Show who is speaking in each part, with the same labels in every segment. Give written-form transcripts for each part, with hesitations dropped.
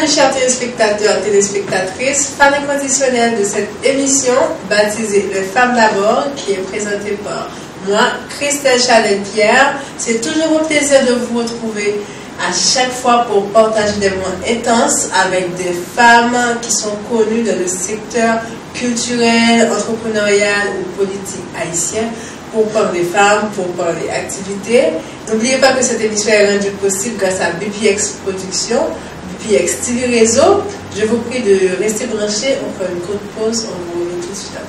Speaker 1: Salut chers téléspectateurs et téléspectatrices, fans inconditionnels de cette émission baptisée Les Femmes d'abord, qui est présentée par moi, Christelle Chalet-Pierre. C'est toujours un plaisir de vous retrouver à chaque fois pour partager des moments intenses avec des femmes qui sont connues dans le secteur culturel, entrepreneurial ou politique haïtien, pour parler femmes, pour parler activités. N'oubliez pas que cette émission est rendue possible grâce à BPX Production, BPX TV Réseau. Je vous prie de rester branchés. On fait une courte pause. On vous revient tout de suite après.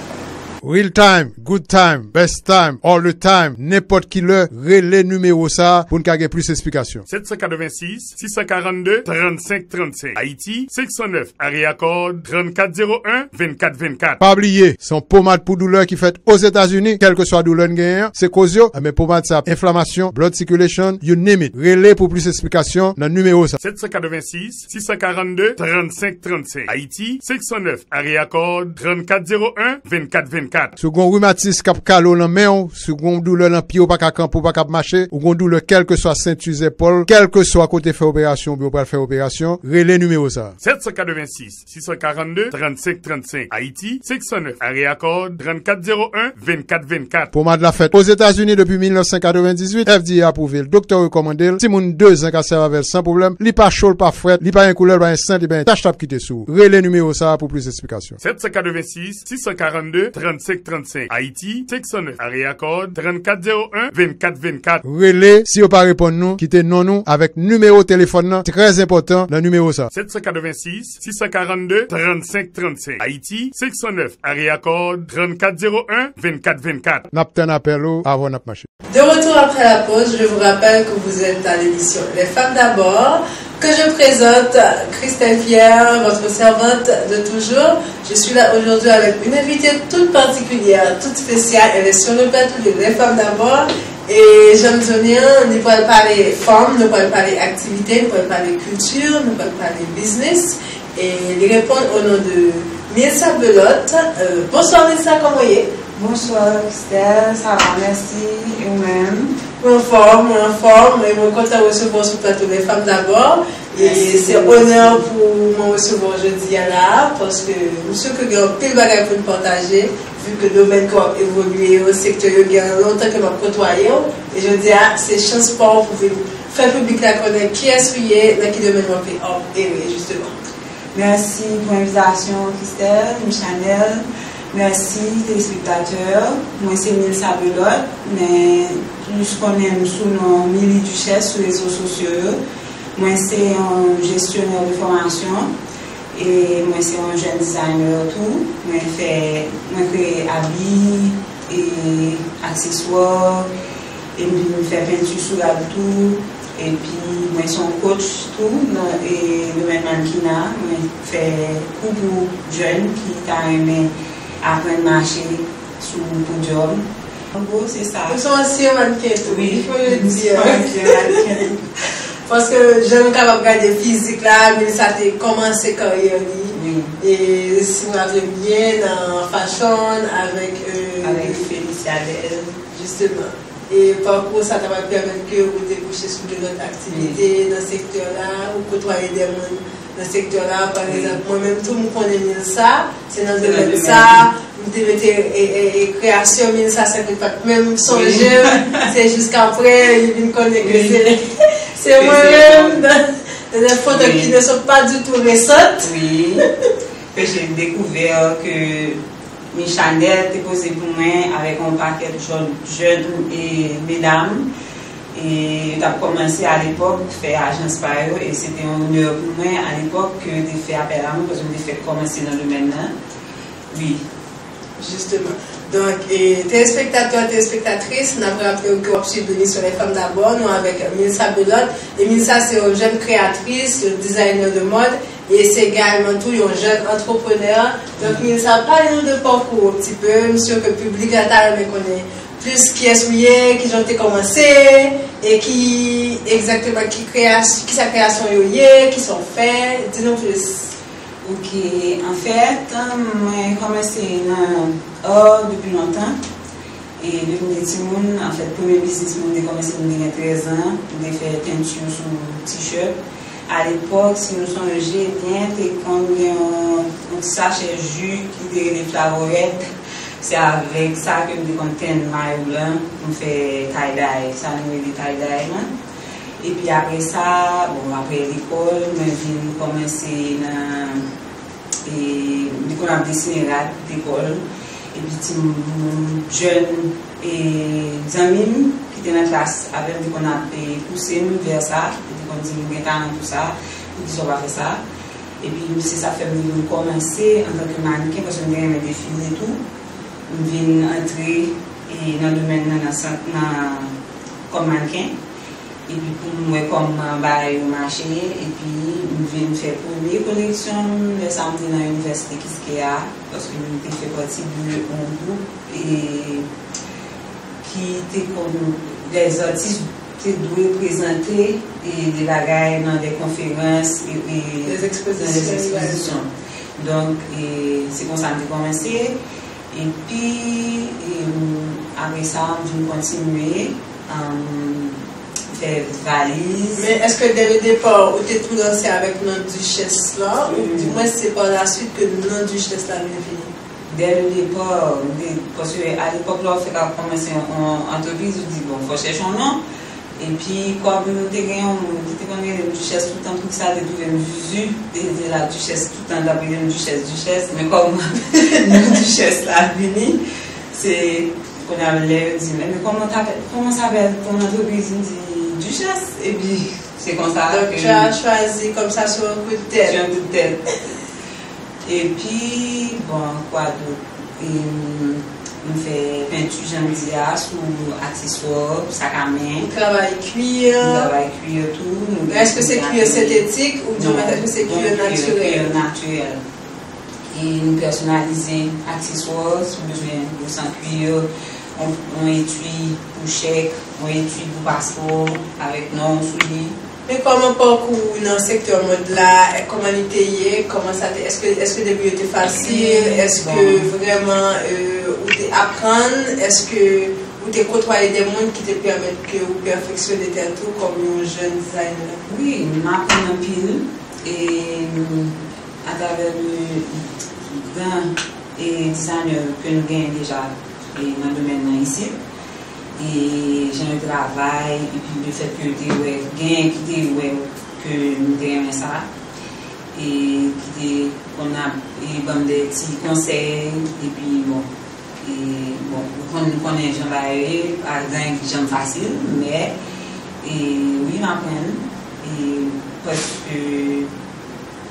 Speaker 2: Real time, good time, best time, all the time, n'importe qui le relais numéro ça pour nous gagner plus d'explications.
Speaker 3: 786 642 35 35. Haïti 609 area code 3401 24 24.
Speaker 2: Pas oublier, son pommade pour douleur qui fait aux États-Unis, quelle que soit douleur gagnant, c'est cause mais pommade ça inflammation, blood circulation, you name it. Relais pour plus d'explications dans le numéro ça.
Speaker 3: 786 642 35 35. Haïti 609 area code 3401 24 24.
Speaker 2: Second rhumatisme cap calo dans main, second douleur dans pied ou pas camp ou pas cap marcher, ou gon douleur quel que soit ceinture épaule, quel que soit côté faire opération ou pas faire opération, relais numéro ça.
Speaker 3: 786 642 35 35. Haïti 609 area code 3401 24 24.
Speaker 2: Pommade la fête aux États-Unis depuis 1998, FDA approuvé, le docteur recommandé, si moun 2 ans ka serve avec sans problème, li pas chaud, pas fret, li pas un couleur, pas un sang, li pas tâche tap quitter sous. Relais numéro ça pour plus d'explications.
Speaker 3: 786 642 35 35. Haïti 609 area code 3401 24 24.
Speaker 2: Relais, si vous pas répondre nous, quittez non nous avec numéro téléphone non, très important, le numéro ça.
Speaker 3: 786 642 35 35. Haïti 609 area code 3401 24 24.
Speaker 2: N'apten appel avant n'a marché.
Speaker 1: De retour après la pause, je vous rappelle que vous êtes à l'émission Les Femmes d'abord, que je présente Christelle Pierre, votre servante de toujours. Je suis là aujourd'hui avec une invitée toute particulière, toute spéciale. Elle est sur le plateau de Les Femmes d'abord. Et j'aime bien, nous pouvons parler femmes, nous pouvons parler activité, nous pouvons parler culture, nous pouvons parler business. Et les répondre au nom de Milsa Belotte. Bonsoir Milsa, comment vous êtes?
Speaker 4: Bonsoir Christelle, ça va, merci, et vous-même?
Speaker 1: En forme, et mon content de recevoir sur le plateau des Femmes d'abord. Et c'est honneur pour me recevoir aujourd'hui là, parce que monsieur que j'ai un pile bagage pour nous partager, vu que le domaine a évolué au secteur, il y a longtemps que je côtoyé. Et je dis, c'est chance pour vous faire public la connaître qui est souillé, dans quel domaine on fait. Et oui, justement.
Speaker 4: Merci pour l'invitation, Christelle, Chanel. Merci, téléspectateurs. Moi, c'est Milsa Belotte, mais je connais sous le nom Milly Duchesse sur les réseaux sociaux. Moi, c'est un gestionnaire de formation et moi, c'est un jeune designer tout. Moi, je crée habits et accessoires et je fais peinture sur la tout. Et puis, moi, je suis un coach tout et le même mannequinat. Moi, je fais pour jeunes qui ont aimé apprendre à marcher sous le job. En gros, c'est ça.
Speaker 1: Ils sont aussi un mannequin,
Speaker 4: oui,
Speaker 1: il faut le dire. Parce que je ne suis pas capable de regarder physique là, mais ça a commencé carrière. Oui. Et si vous avez bien dans fashion avec
Speaker 4: Félicia Belle.
Speaker 1: Justement. Et parcours, ça t'a permis que vous débouchez sur de notre activité dans ce secteur-là, ou côtoyer des gens dans ce secteur-là. Par exemple, moi-même, tout le monde connaît ça, c'est dans le domaine de ça. Vous devez être création, ça, c'est pas même son jeu, c'est jusqu'après, il me connaît que c'est moi-même dans des photos qui ne sont pas du tout récentes.
Speaker 4: Oui, que j'ai découvert que Chanel était posé pour moi avec un paquet de jeunes et mesdames. Et tu as commencé à l'époque à faire agence par eux et c'était un honneur pour moi à l'époque que de faire appel à moi parce que je fait commencer dans le domaine là. Oui.
Speaker 1: Justement. Donc, téléspectateurs, téléspectatrices, nous avons rappelé que vous suivez l'émission Les Femmes d'abord, nous avec Milsa Belotte. Et Milsa, c'est une jeune créatrice, une designer de mode, et c'est également tout un jeune entrepreneur. Donc, Milsa, parlez-nous de parcours un petit peu, monsieur, que le public a talent connaît plus qui est souillé, qui ont commencé, et qui exactement, qui sa création est, qui sont faits. Dis-nous plus.
Speaker 4: Ok, en fait, j'ai commencé depuis longtemps. Et depuis petit monde, en fait, le premier business, j'ai commencé il y a 13 ans. J'ai fait peinture sur t-shirt. À l'époque, si nous sommes bien, c'est comme un sachet jus qui est les flavorettes. C'est avec ça que nous contenons maillot blanc, on fait tie-dye, ça nous est des tie-dye. Et puis après ça, bon, après l'école, je viens commencer et on a dessiné l'école. Et puis jeune et amis qui étaient dans la classe avec qu'on a poussé vers ça, et qu'on dit nous avons tout ça, et puis on va faire ça. Et puis c'est ça fait nous commencer en tant que mannequin parce qu'on aime des films et tout. Nous venons entrer dans le domaine comme mannequin. Et puis pour moi comme bail au marché. Et puis nous venons faire première collection le samedi dans l'université Kiskeya parce que nous avons fait partie d'un groupe et qui était comme les artistes qui doivent présenter des bagages dans des conférences et des expositions. Donc c'est comme ça que j'ai commencé. Et puis, après ça, on va continuer à faire valises.
Speaker 1: Mais est-ce que dès le départ, tu es tout lancé avec notre duchesse là, ou du moins c'est par la suite que notre duchesse là est venue?
Speaker 4: Dès le départ, parce qu'à l'époque, là, on fait commencer en entreprise, on dit, bon, il faut chercher un nom. Et puis, quand nous avons une duchesse tout le temps, tout ça, depuis une visu de la duchesse tout le temps, d'appeler une duchesse, mais comme une duchesse là, venue, c'est qu'on a l'air dit, mais comment ça s'appelle ton entreprise? On dit duchesse, et puis c'est comme ça.
Speaker 1: Donc, tu as choisi comme ça sur un coup de tête.
Speaker 4: Sur un coup de tête. Et puis, bon, quoi d'autre? On fait peinture, j'aime dire, sous accessoires, sac à main.
Speaker 1: Travail cuir.
Speaker 4: Travail cuir, tout.
Speaker 1: Est-ce que c'est cuir synthétique ou du est-ce que c'est cuir naturel?
Speaker 4: Cuir naturel. Et nous personnalisons accessoires, si besoin de sans cuir. On étui pour chèque, on étui pour passeport, avec nom, souliers.
Speaker 1: Mais comment parcours dans le secteur mode là, comment il était, comment ça est-ce que le début était facile, est-ce que vraiment ou tu apprendre, est-ce que ou tu côtoyer des gens qui te permettent que vous perfectionner tel tout comme un jeune designer?
Speaker 4: Oui, je m'apprends un pile et à travers le grand designer que nous gagnons déjà dans le domaine ici. Et j'ai un travail, et puis le fait que nous avons ça, et qu'on a comme des petits conseils, et puis bon, nous connaissons Jean-Baye, par exemple, j'aime facile, mais oui, m'apprendre, parce que.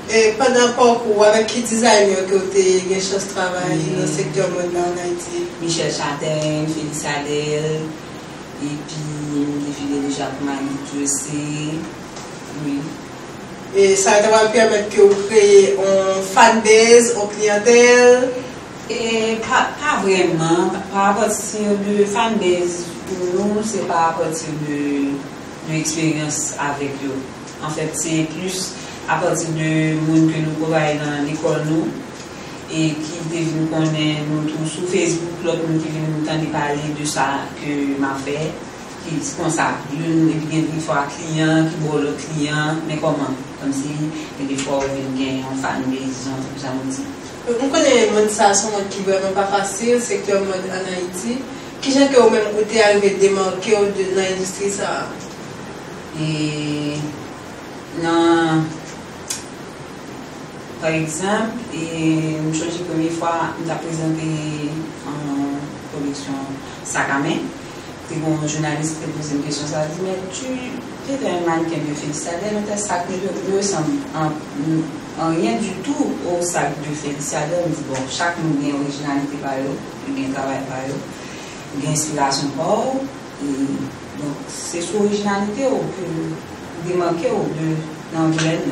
Speaker 1: Et pendant le parcours, avec qui designer que tu as des choses de travail dans le secteur mode en Haïti?
Speaker 4: Michel Châtaigne, Félix Adel, et puis défilé déjà pour Marie aussi. Oui.
Speaker 1: Et ça va permettre que vous créez une fanbase, une clientèle?
Speaker 4: Et pas vraiment. Pas à partir de fanbase, pour nous, c'est pas à partir de l'expérience avec eux. En fait, c'est plus à partir de monde que nous travaillons dans l'école nous et qui nous connaît nous tous sur Facebook, l'autre qui vient nous entendre parler de ça que m'a fait, qui se comme ça, une fois client, qui boit le client, mais comment? Comme si des fois on vient en fanbase, ça nous dit.
Speaker 1: On connaît une mondialisation qui est vraiment pas facile, le secteur mode en Haïti. Qui j'ai que vous-même vous êtes arrivé à démarquer dans l'industrie ça?
Speaker 4: Et non. Par exemple, une chose la première fois, nous avons présenté en collection sac à main. Et un journaliste qui posé une question, ça a dit, mais tu es un mannequin de Félix Adel, mais tes sacs ne ressemblent en rien du tout au sac de Félix Adel. On dit, bon, chaque monde a une originalité par eux, il y a un travail par eux, il y a une inspiration par eux. Donc, c'est sur l'originalité que vous démarquez dans le domaine.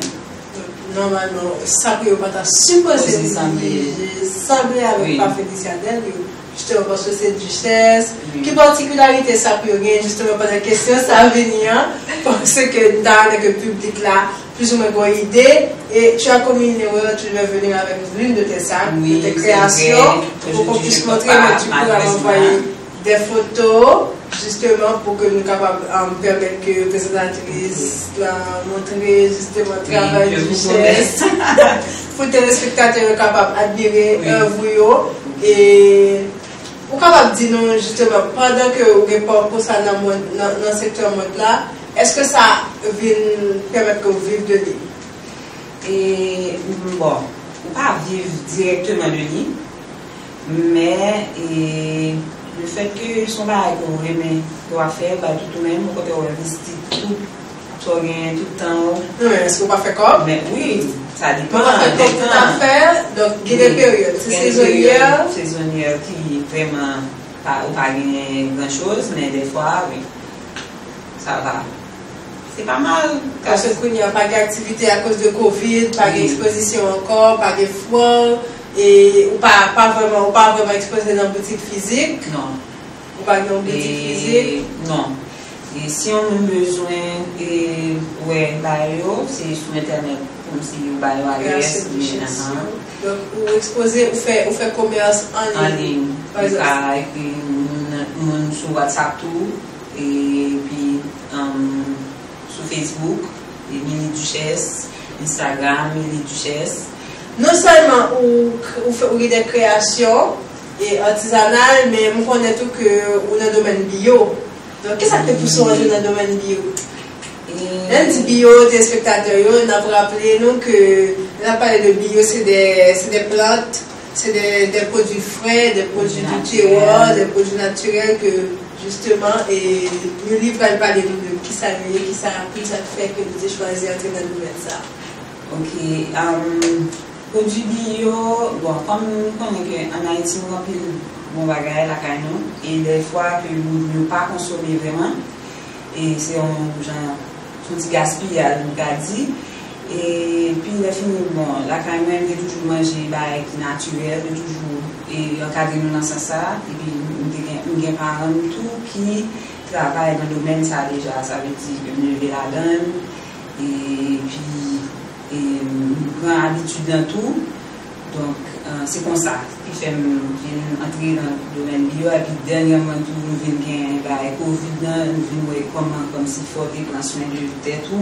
Speaker 1: Normalement, ça peut pas supposé sembler avec pas Félix Adel, justement parce que c'est duchesse. Quelle particularité ça peut gagner justement pendant la question, ça va venir, parce que dans le public là, plus ou moins une idée, et tu as communiqué, tu veux venir avec l'une de tes sacs, de tes créations, pour qu'on puisse montrer, mais tu pourras m'envoyer des photos, justement, pour que nous soyons capables de permettre que les présentatrices montrer justement le travail du chef. Pour que les téléspectateurs soient capables d'admirer l'œuvre. Et vous êtes capable de dire nous, justement, pendant que vous avez pour ça dans le secteur mode là, est-ce que ça vient permettre que vous vivez de lui?
Speaker 4: Et bon, on ne pas vivre directement de lui, mais le fait que son bail qu'on remet doit faire, bah, tout de même, quand on investit tout, tout le temps.
Speaker 1: Oui, est-ce qu'on va faire comme?
Speaker 4: Mais oui, ça dépend.
Speaker 1: On va faire comme tout à faire, donc il y a des périodes. C'est saisonnière.
Speaker 4: Saisonnière qui vraiment pas gagner grand chose, mais des fois, oui, ça va. C'est pas mal.
Speaker 1: Parce qu'il n'y a pas d'activité à cause de Covid, pas d'exposition encore, pas de foire, et ou pas vraiment exposé dans la boutique physique.
Speaker 4: Non.
Speaker 1: Ou pas dans la boutique physique.
Speaker 4: Non. Et si on a besoin, c'est sur Internet, comme si vous avez l'adresse.
Speaker 1: Donc, vous exposez, vous faites commerce en ligne.
Speaker 4: Par exemple. Et puis, on sur WhatsApp tout, et puis, sur Facebook, Mini Duchesse, Instagram, Mini Duchesse.
Speaker 1: Non seulement vous faites des créations et artisanales, mais vous connaissez tout que vous dans le domaine bio. Donc, qu'est-ce que ça fait pour sortir dans le domaine bio? On dit bio, des spectateurs, on a rappelé nous que on a parlé de bio, c'est des plantes, c'est des produits frais, des produits du terroir, des produits naturels que justement, et le livre va parler de qui ça fait que vous avez choisi d'entrer dans le domaine ça.
Speaker 4: Ok. Produits bio, bon, comme on connaît qu'en Haïti, on remplit mon bagage la canon, et des fois que nous ne pas consommer vraiment, et c'est un genre petit gaspillage, on a dit. Et puis, il a fini, bon, la canon, on a toujours mangé qui est naturel, toujours, et encadrer nous dans ça, et puis, nous avons des parents tout qui travaillent dans le domaine, ça déjà, ça veut dire que nous lever la donne, et puis, une grande habitude dans tout. Donc, c'est comme ça qui fait entrer dans le domaine bio. Et puis, dernièrement, nous venons gagner Covid, nous venons comment, comme s'il faut prendre soin de tête ou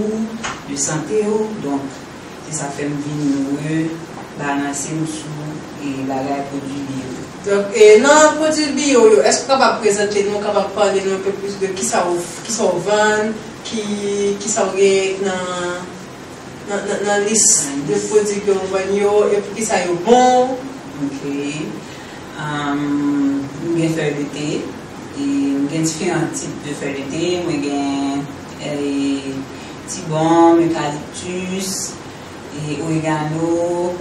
Speaker 4: de santé. Donc, c'est ça fait venir balancer nous sous et bagager produits bio.
Speaker 1: Donc, et dans le produit bio, est-ce qu'on va présenter, nous, on va parler un peu plus de qui ça vend, qui ça dans la liste de produits que vous vendez et pour qui ça est bon.
Speaker 4: Ok. Nous avons feuilles de thé. Nous avons différents types de feuilles de thé. Nous avons tibon, eucalyptus, et oregano.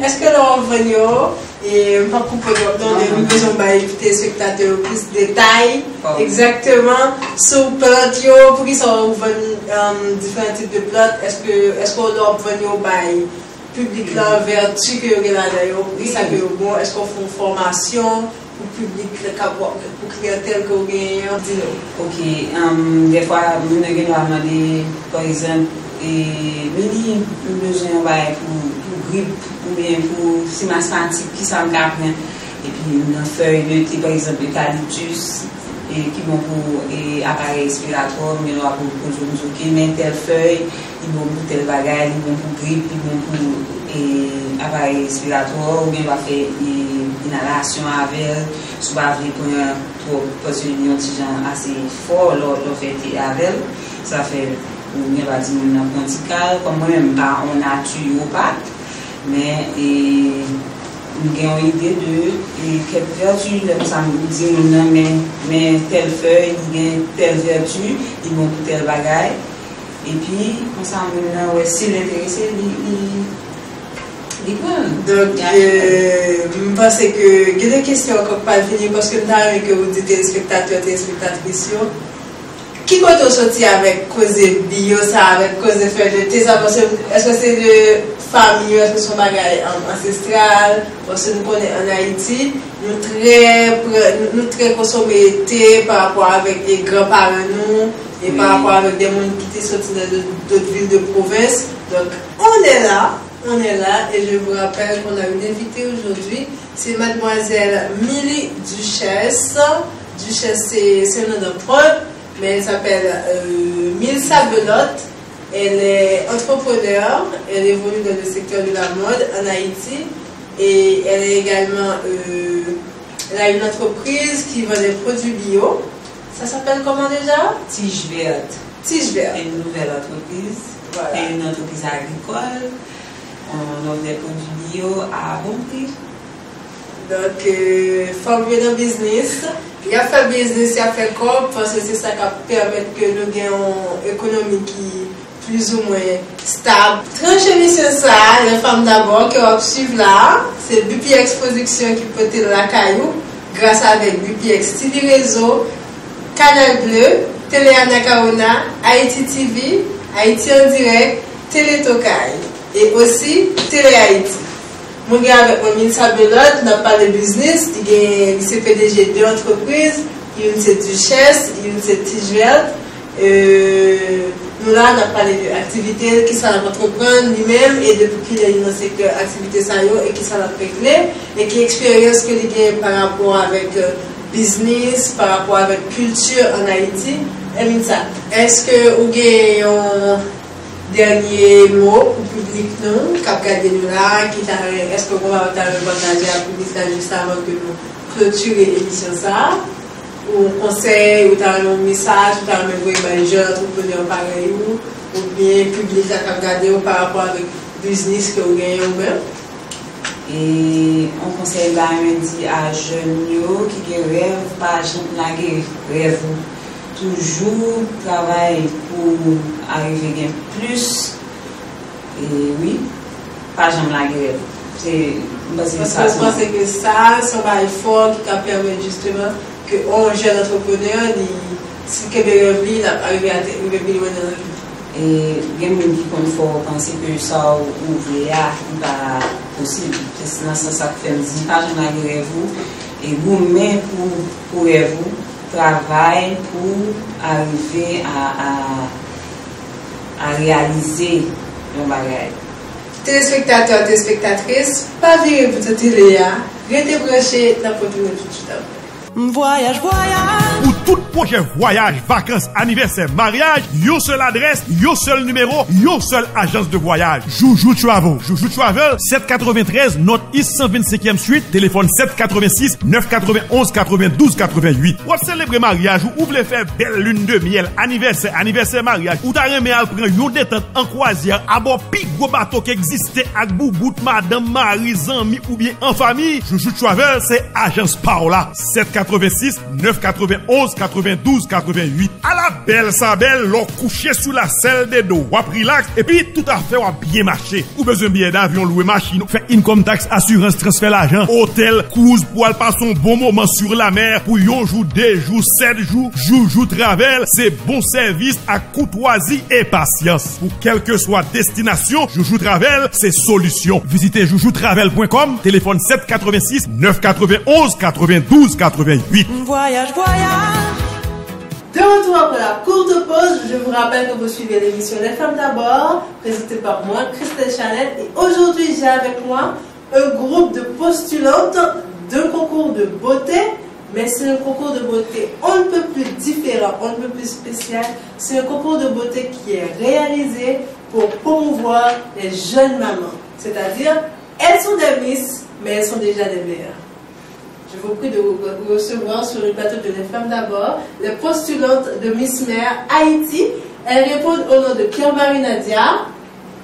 Speaker 1: Est-ce que l'on vend et pas pour donner une besoin de téléspectateurs plus de détails exactement sur plantes pour qu'ils soient différents types de plantes? Est-ce qu'on doit vendre au public là vertu que vous avez là d'ailleurs pour ça que bon? Est-ce qu'on fait une formation pour public pour clientèle que vous gagnez?
Speaker 4: Ok. Des fois nous avons demandé par exemple besoin pour grippe ou bien pour si asthmatique qui s'en garde et puis une feuille de thé par exemple eucalyptus et qui vont pour appareil respiratoire mais là pour nous mais telle feuille ils vont pour tel bagage ils vont pour grippe ils vont pour appareil respiratoire ou bien va faire inhalation avec soit avec trop parce que une oxygène assez fort leur fait avec ça fait ou bien va dire une apprentissage comme moi-même pas on a tué ou pas mais nous avons une idée de quelle vertu ça nous dit non mais telle feuille il y a telle vertu ils vont pour tel bagage et puis on s'en maintenant si l'intéressé
Speaker 1: donc je pense que il y a des questions encore pas finies parce que nous avons que vous dites téléspectateurs téléspectatrices qui compte sorti avec cause bio ça avec cause feuille de thé est-ce que c'est de famille est-ce que c'est un bagage ancestral parce que nous connaissons en Haïti nous très consommer thé par rapport avec les grands-parents nous et par rapport avec des gens qui sont sortis dans d'autres villes de province donc on est là on est là et je vous rappelle qu'on a une invitée aujourd'hui. C'est mademoiselle Milly Duchesse. Duchesse, c'est un nom de preuve, mais elle s'appelle Milly Sabelotte. Elle est entrepreneur, elle évolue dans le secteur de la mode en Haïti et elle est également, elle a une entreprise qui vend des produits bio. Ça s'appelle comment déjà?
Speaker 4: Tige Verte.
Speaker 1: Tige Verte.
Speaker 4: C'est une nouvelle entreprise.
Speaker 1: Voilà.
Speaker 4: C'est une entreprise agricole. On offre des produits bio à bon prix.
Speaker 1: Donc, faut bien dans le business. Il a fait business, il a fait corps parce que c'est ça qui permet que nous ayons une économie qui est plus ou moins stable. Tranche émission ça, les femmes d'abord qui vont suivre là, c'est BPX Production qui peut être la caillou grâce avec BPX TV Réseau, Canal Bleu, Télé Anakaona, Haïti TV, Haïti en direct, Télé Tokai et aussi Télé Haïti. Mon gars avec mon Milly Sabelotte, on a parlé de business, il est PDG de deux entreprises, une c'est Duchesse, une c'est Tige Verte. Nous là, on a parlé de l'activité qui ça entreprendre lui-même et depuis qu'il est dans le secteur activité ça et qui ça l'a réglé et qui expérience que il gagne par rapport avec business, par rapport avec culture en Haïti. Est-ce que vous avez un dernier mot pour le public nous, qui a regardé nous là, est-ce que vous va partager à la public juste avant que nous clôturions l'émission ça? Ou conseil, ou t'as un message, ou t'as un envoyé les jeunes entrepreneurs pareil, ou bien public qui a regardé par rapport avec le business que vous gagnez vous-même?
Speaker 4: Et on conseille là, on dit à jeunes qui rêvent, pas jamais rêve. Toujours travailler pour arriver à plus. Et oui, pas jamais la grève.
Speaker 1: Parce que je pense que ça, c'est un effort qui permet justement que un jeune entrepreneur, si quelqu'un rêve, il arrive à arriver loin dans la vie.
Speaker 4: Et il y a des gens qui font penser que ça ouvre là, n'est pas possible. C'est dans ce sens que je dis, pas jamais la grève. Et vous-même pour vous. Travail pour arriver à réaliser le bagage.
Speaker 1: Téléspectateurs, téléspectatrices, pas virer votre télé, restez branchés dans votre tout de suite.
Speaker 5: Voyage, voyage.
Speaker 3: Pour tout projet voyage, vacances, anniversaire, mariage, yon seule adresse, yon seul numéro, yon seule agence de voyage. Joujou Travel. Joujou Travel, 793 North East 125e Suite, téléphone 786 991 92 88. Ou célébrer mariage ou voulez faire belle lune de miel, anniversaire mariage, ou t'as remis à prendre yon détente en croisière à bord pi gros bateau qui existait avec boubout, madame, mari, zami ou bien en famille. Joujou Travel, c'est agence Paola. 786 991 92 88. À la belle sa belle, l'on couché sous la selle des dos. Wap relax et puis tout à fait wap bien marché. Ou besoin billet d'avion, louer machine, fait income tax, assurance, transfert l'argent, hôtel, cruise pour aller passer un bon moment sur la mer pour yon jour, 2 jours, 7 jours, Joujou Travel, c'est bon service à courtoisie et patience. Pour quelle que soit destination, Joujou Travel, c'est solution. Visitez joujoutravel.com, téléphone 786 991 92 88.
Speaker 5: Voyage, voyage.
Speaker 1: De retour après la courte pause, je vous rappelle que vous suivez l'émission Les Femmes d'abord, présentée par moi, Christelle Chanel. Et aujourd'hui, j'ai avec moi un groupe de postulantes d'un concours de beauté. Mais c'est un concours de beauté on ne peut plus différent, on ne peut plus spécial. C'est un concours de beauté qui est réalisé pour promouvoir les jeunes mamans. C'est-à-dire, elles sont des miss, mais elles sont déjà des mères. Je vous prie de vous recevoir sur le plateau de Les Femmes d'abord, les postulantes de Miss Mère Haïti. Elles répondent au nom de Pierre-Marie Nadia.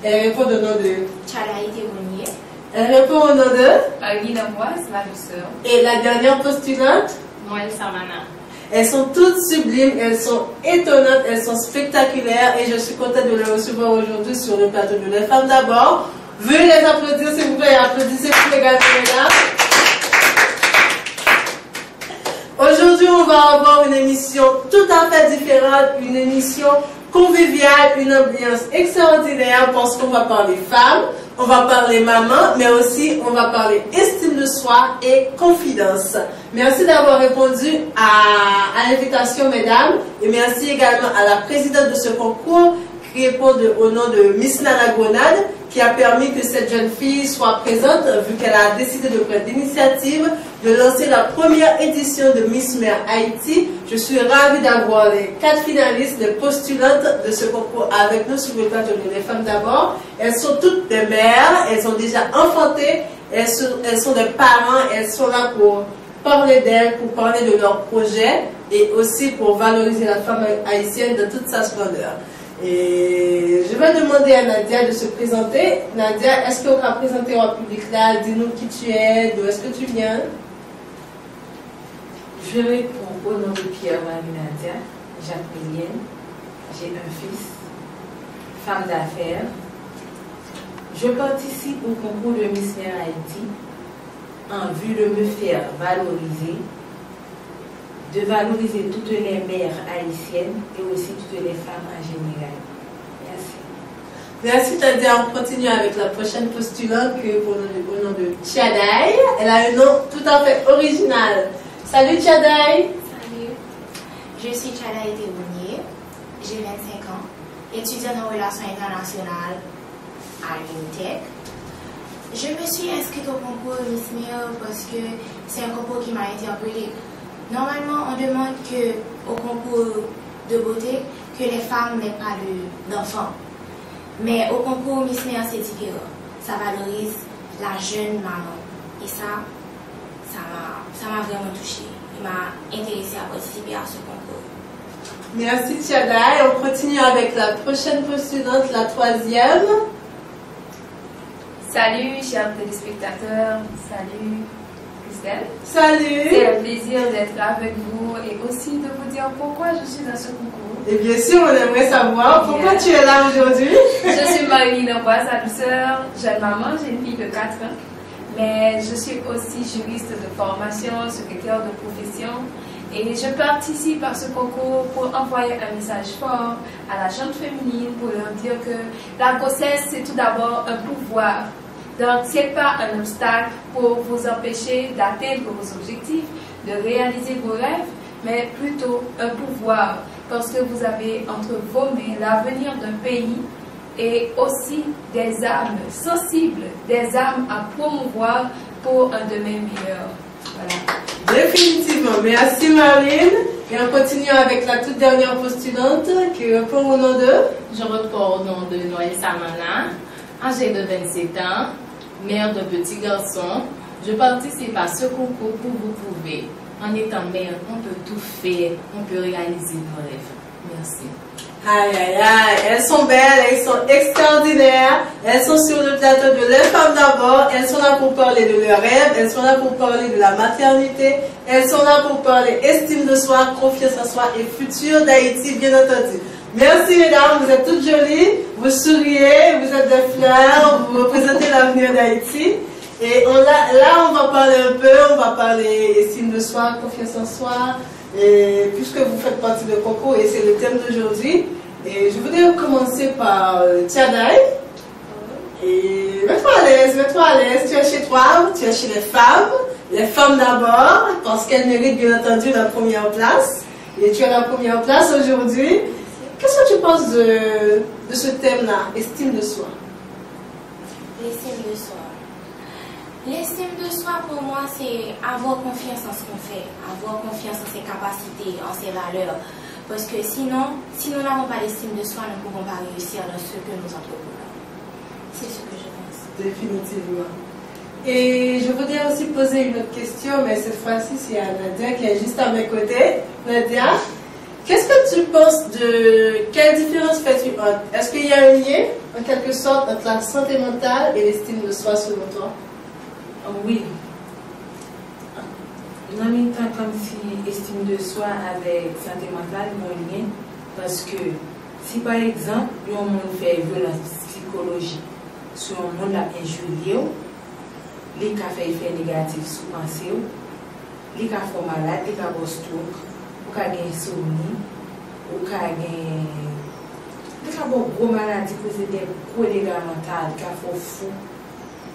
Speaker 1: Elles répondent au nom de
Speaker 6: Chalaïté Monnier.
Speaker 1: Elles répondent au nom de
Speaker 6: Alvina Moise, ma douceur.
Speaker 1: Et la dernière postulante,
Speaker 6: Moël Samana.
Speaker 1: elles sont toutes sublimes, elles sont étonnantes, elles sont spectaculaires et je suis contente de les recevoir aujourd'hui sur le plateau de Les Femmes d'abord. Veuillez les applaudir s'il vous plaît, applaudissez pour les gars et mesdames. Aujourd'hui, on va avoir une émission tout à fait différente, une émission conviviale, une ambiance extraordinaire parce qu'on va parler femmes, on va parler maman, mais aussi on va parler estime de soi et confidence. Merci d'avoir répondu à l'invitation, mesdames, et merci également à la présidente de ce concours qui répond au nom de Miss Nana Grenade, qui a permis que cette jeune fille soit présente, vu qu'elle a décidé de prendre l'initiative de lancer la première édition de Miss Mère Haïti. Je suis ravie d'avoir les 4 finalistes, les postulantes de ce concours avec nous sur le plateau de Les Femmes d'abord. Elles sont toutes des mères, elles ont déjà enfanté, elles sont des parents, elles sont là pour parler d'elles, pour parler de leurs projets et aussi pour valoriser la femme haïtienne de toute sa splendeur. Et je vais demander à Nadia de se présenter. Nadia, est-ce que vous pouvez présenter au public là? Dis-nous qui tu es, d'où est-ce que tu viens?
Speaker 7: Je réponds au nom de Pierre-Marie Nadia, Jacqueline. J'ai un fils, femme d'affaires. Je participe au concours de Miss Mère Haïti en vue de me faire valoriser, de valoriser toutes les mères haïtiennes et aussi toutes les femmes en général. Merci.
Speaker 1: Merci Nadia. On continue avec la prochaine postulante que pour au nom de Tchadaï. Elle a un nom tout à fait original. Salut Tchadaï.
Speaker 6: Salut. Je suis Tchadaï Théounier. J'ai 25 ans. Étudiante en relations internationales à l'UNITEC. Je me suis inscrite au concours Miss Mère parce que c'est un concours qui m'a interpellée. Normalement, on demande au concours de beauté que les femmes n'aient pas d'enfants. Mais au concours Miss Mère, c'est différent. Ça valorise la jeune maman. Et ça m'a vraiment touchée. Il m'a intéressée à participer à ce concours.
Speaker 1: Merci Tchadaï. On continue avec la prochaine postulante, la 3e.
Speaker 8: Salut chers téléspectateurs, salut Christelle.
Speaker 1: Salut.
Speaker 8: C'est un plaisir d'être avec vous et aussi de vous dire pourquoi je suis dans ce concours.
Speaker 1: Et bien sûr, on aimerait savoir pourquoi tu es là aujourd'hui.
Speaker 8: Je suis Marie-Line Amboise, sa douceur, jeune maman, j'ai une fille de 4 ans. Mais je suis aussi juriste de formation, secrétaire de profession. Et je participe à ce concours pour envoyer un message fort à la gente féminine pour leur dire que la grossesse, c'est tout d'abord un pouvoir. Donc, ce n'est pas un obstacle pour vous empêcher d'atteindre vos objectifs, de réaliser vos rêves, mais plutôt un pouvoir parce que vous avez entre vos mains l'avenir d'un pays et aussi des âmes sensibles, des âmes à promouvoir pour un demain meilleur. Voilà.
Speaker 1: Définitivement. Merci Marine. Et on continue avec la toute dernière postulante qui répond au nom de...
Speaker 9: Je réponds au nom de Noël Samana, âgée de 27 ans, mère de petits garçons. Je participe à ce concours pour vous prouver. En étant mère, on peut tout faire, on peut réaliser nos rêves. Merci.
Speaker 1: Aïe, aïe, aïe, elles sont belles, elles sont extraordinaires, elles sont sur le plateau de Les Femmes d'abord, elles sont là pour parler de leurs rêves, elles sont là pour parler de la maternité, elles sont là pour parler estime de soi, confiance en soi et futur d'Haïti, bien entendu. Merci mesdames, vous êtes toutes jolies, vous souriez, vous êtes des fleurs, vous représentez l'avenir d'Haïti. Et là, on va parler un peu, on va parler estime de soi, confiance en soi. Et puisque vous faites partie du concours et c'est le thème d'aujourd'hui, et je voudrais commencer par Tchadaï. Et mets-toi à l'aise, tu es chez toi, tu es chez les femmes d'abord, parce qu'elles méritent bien entendu la première place. Et tu as la première place aujourd'hui. Qu'est-ce que tu penses de ce thème-là, estime de soi?
Speaker 6: L'estime de soi. L'estime de soi, pour moi, c'est avoir confiance en ce qu'on fait, avoir confiance en ses capacités, en ses valeurs. Parce que sinon, si nous n'avons pas d'estime de soi, nous ne pouvons pas réussir dans ce que nous entreprenons. C'est ce que je pense.
Speaker 1: Définitivement. Et je voudrais aussi poser une autre question, mais cette fois-ci, c'est à Nadia qui est juste à mes côtés. Nadia, qu'est-ce que tu penses de... Quelle différence fais-tu entre... Est-ce qu'il y a un lien, en quelque sorte, entre la santé mentale et l'estime de soi, selon toi?
Speaker 7: Oui. En même temps, comme si estime de soi avec santé mentale, mon lien, parce que si par exemple, on fait violence psychologique sur un monde injurié, les cas fait effet négatif sous pensée, les cas font malade, les cas font stroke, ou cas gain insomnie, ou cas gain les cas font gros maladies, causer des gros dégâts mentaux, les cas font fou,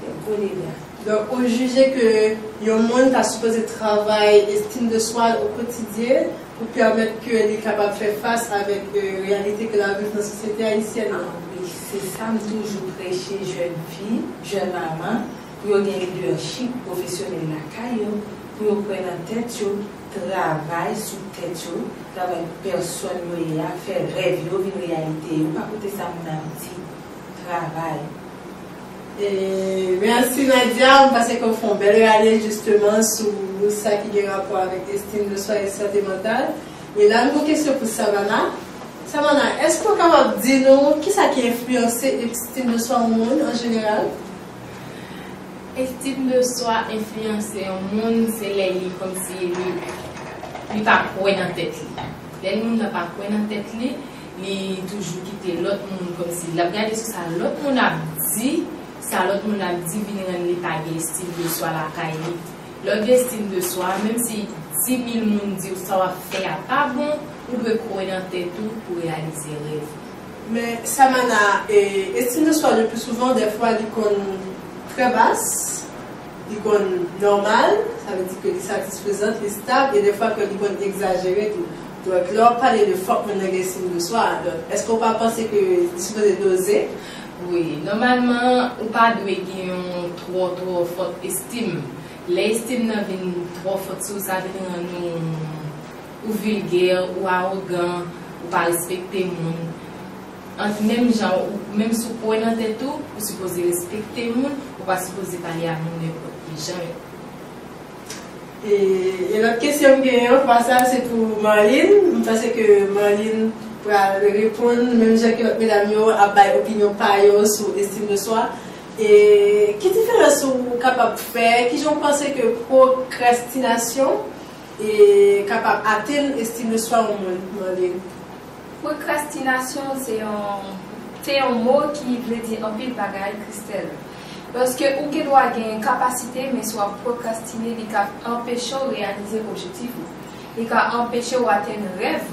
Speaker 7: des gros dégâts.
Speaker 1: Donc, on jugeait que le monde a supposé travailler estime de soi au quotidien pour permettre qu'elle est capable de faire face avec la réalité que la vie dans la société haïtienne.
Speaker 7: Ah oui, c'est ça, toujours prêcher jeune fille, jeune maman, pour avoir un leadership professionnel dans la caillou, pour prendre en tête, travail sous tête, travail personne, faire rêve, une réalité. Pas côté ça, mon petit travail.
Speaker 1: Merci Nadia, parce qu'on fait un bel aller justement sur ça qui a rapport avec l'estime de soi et la santé mentale. Et là, une question pour Savannah. Savannah, est-ce qu'on peut dire nous qui ça qui a influencé l'estime de soi au monde en général?
Speaker 9: Estime de soi influencée au monde, c'est les livres comme si il pas quoi dans tête li. Les gens n'a pas quoi dans tête li, il toujours quitter l'autre monde comme si il a regardé ce que ça l'autre monde a dit, ça l'autre monde a dit venir les pas estime de soi la caille. L'autre estime de soi même si 10 000 personnes disent ça va faire pas bon, ou doit croire dans tête tout pour réaliser rêve.
Speaker 1: Mais Savannah, estime de soi le plus souvent des fois l'icône très basse, l'icône normale, ça veut dire que les satisfaisante, les stables, et des fois que l'icône exagérée. Donc là, on parle de forte estime de soi. Est-ce qu'on peut penser que c'est supposé doser?
Speaker 9: Oui, normalement, on ne peut pas avoir trop forte estime. L'estime n'a vient trop forte, ça vient nous ou vulgaire, ou arrogant, ou pas respecter le monde. Même genre, même si vous pouvez dans tête tout, vous supposez respecter le monde, vous pas supposé parler à nous n'importe qui.
Speaker 1: Et l'autre question que j'ai, c'est pour Marlene. Je pense que Marlene pourra répondre, même si mesdames a une opinion par sur l'estime de soi. Et quelle différence vous êtes capable de faire? Qui j'en pense que procrastination est capable d'atteindre l'estime de soi au monde, Marlene?
Speaker 8: Procrastination, c'est un mot qui veut dire un pile bagaille, Christelle. Parce que vous doit avoir une capacité, mais soit procrastiner, il peut empêcher de réaliser l'objectif, il peut empêcher d'atteindre le rêve.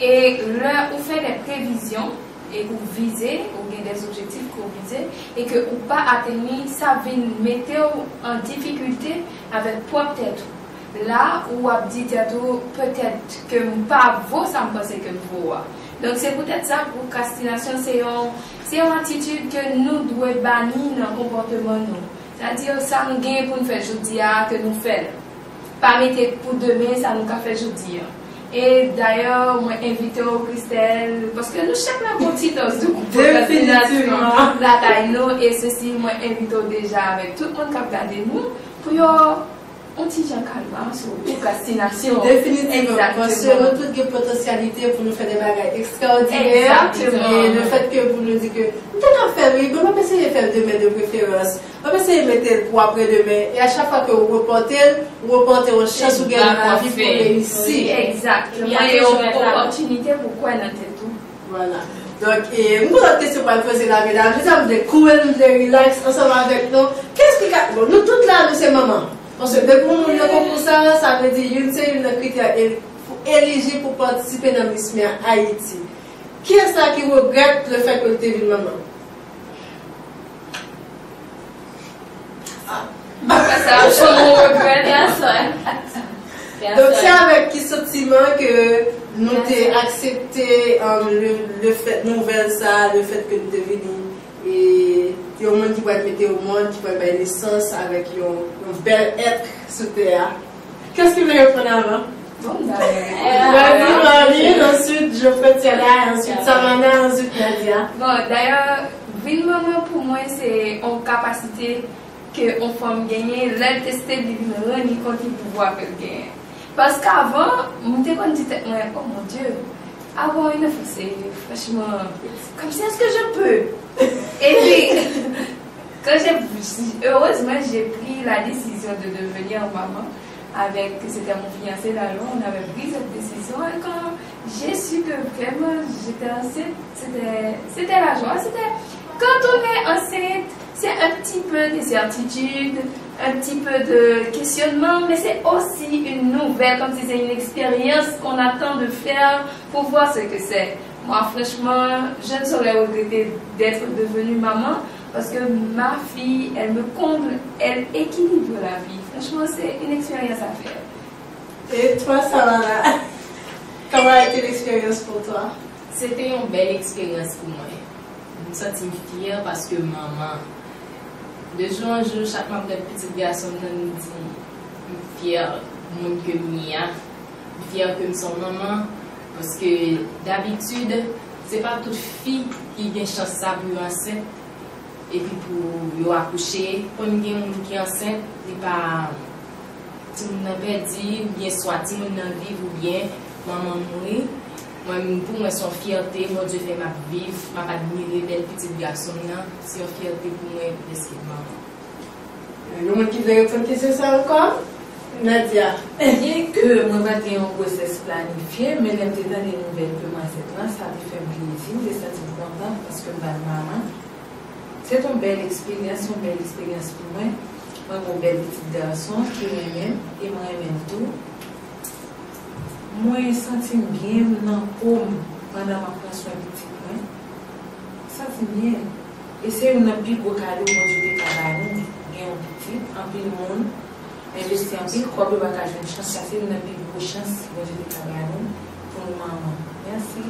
Speaker 8: Et là, vous faites des prévisions et vous visez, vous avez des objectifs que vous visez, et que vous ne pas atteindre, ça va mettre en difficulté avec propre tête. Là où vous dites peut-être que pas vous, ça me pense que vous. Donc c'est peut-être ça, procrastination, c'est une attitude que nous devons bannir dans le comportement. C'est-à-dire ça nous gagne pour nous faire aujourd'hui, que nous faisons. Pas mettre pour demain, ça nous fait aujourd'hui. Et d'ailleurs, moi invite Christelle, parce que nous chaque la petite dose de procrastination, la taille nous, et ceci, moi invite déjà avec tout le monde qui a regardé nous, pour on dit Jean Calvin sur procrastination.
Speaker 1: Définitivement. Parce que nous avons toute une potentialité pour nous faire des bagages extraordinaires. Et le fait que vous nous dites que nous allons faire, oui, on va essayer de faire demain de préférence. On va essayer de mettre pour après-demain. Et à chaque fois que vous reportez une chance ou gagne dans la vie pour réussir.
Speaker 8: Exactement. Il y a une opportunité pour quoi dans tout.
Speaker 1: Voilà. Donc, nous avons une question pour poser la mesdames. Nous avons des cool, des relax ensemble avec nous. Qu'est-ce que nous toutes là, nous, c'est maman. Parce que dès que nous avons pour ça, ça veut dire que c'est une critère éligible pour participer dans Miss Mia Haïti. Qui est ça qui regrette le fait que tu es une maman?
Speaker 8: Ça, je regrette bien ça.
Speaker 1: Donc c'est avec qui sentiment que nous t'ai accepté le fait nouvelle ça, le fait que nous t'es venu. Et il y a un monde qui va être mettre au monde, qui va être naissance avec un bel être sur terre. Qu'est-ce que vous voulez répondre avant? Vas-y Marie, ensuite je fais Tiana, ensuite Savannah, ensuite Nadia.
Speaker 8: Bon, d'ailleurs, une maman pour moi c'est une capacité que on femme gagner, l'aide tester de rendre compte du pouvoir qu'elle gagne. Parce qu'avant, on était quand dit oh mon Dieu, avant il faut c'est franchement comme ça est-ce que je peux? Et puis quand heureusement j'ai pris la décision de devenir maman avec c'était mon fiancé là, on avait pris cette décision et quand j'ai su que vraiment j'étais enceinte, c'était la joie, c'était quand on est enceinte, c'est un petit peu d'incertitude, un petit peu de questionnement, mais c'est aussi une nouvelle, comme si c'est une expérience qu'on attend de faire pour voir ce que c'est. Moi, franchement, je ne saurais regretter d'être devenue maman parce que ma fille, elle me comble, elle équilibre la vie. Franchement, c'est une expérience à faire.
Speaker 1: Et toi, Savannah, comment a été l'expérience pour toi?
Speaker 9: C'était une belle expérience pour moi. Je me sens fière parce que maman, de jour en jour, chaque membre de petit garçon nous dit, je suis fière de monde que je suis, fière que je suis maman, parce que d'habitude, ce n'est pas toute fille qui vient chance ça pour enceinte, et puis pour accoucher. Quand il y a quelqu'un qui est enceinte, il n'est pas. Tout le monde a perdu, ou bien soit tout le monde a vivre, ou bien maman mourir. Moi, pour moi, c'est une fierté. Mon Dieu fait ma vivre, ma admirer belle petite garçon. C'est une fierté pour moi de ce que maman.
Speaker 1: Le monde qui veut répondre, c'est ça encore? Nadia.
Speaker 7: Bien que moi, je vais une grossesse planifiée, mais les dans les nouvelles que moi, ça me fait plaisir, et ça me content parce que ma maman, c'est une belle expérience pour moi. Moi, mon bel petit garçon qui m'aime et moi, j'aime tout. Moi, je me sens bien dans le paume pendant ma place petit point. Ça, c'est bien. Et c'est un plus beau cadeau pour Dieu de Cabanon. Il y a un petit, un peu de monde. Investir en pile, quoi, pour avoir une chance. Ça, c'est une plus grosse chance pour Dieu de Cabanon pour maman. Merci.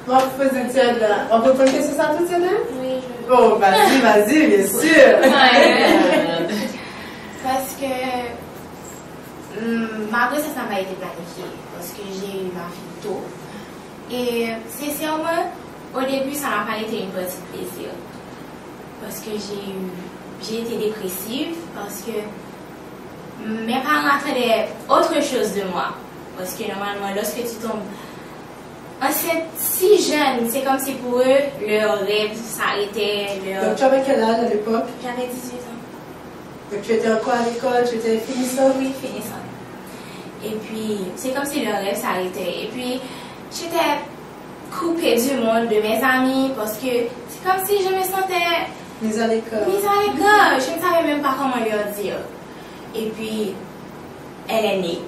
Speaker 1: Bon, on peut poser sur ça tout de suite?
Speaker 6: Oui, je veux.
Speaker 1: Oh, vas-y, bien sûr.
Speaker 6: Parce que ma grossesse n'a pas été planifiée. Parce que j'ai eu ma fille tôt. Et sincèrement, au début, ça n'a pas été une petite plaisir. Parce que j'ai été dépressive. Parce que mes parents attendaient autre chose de moi. Parce que normalement, lorsque tu tombes enceinte si jeune, c'est comme si pour eux, leur rêve s'arrêtait.
Speaker 1: Donc, tu avais quel âge à l'époque?
Speaker 6: J'avais 18 ans.
Speaker 1: Donc, tu étais encore à l'école, tu étais finissant?
Speaker 6: Oui, finissant. Et puis, c'est comme si leur rêve s'arrêtait. Et puis, j'étais coupée du monde, de mes amis, parce que c'est comme si je me sentais
Speaker 1: mise à l'école.
Speaker 6: Je ne savais même pas comment leur dire. Et puis, elle est née.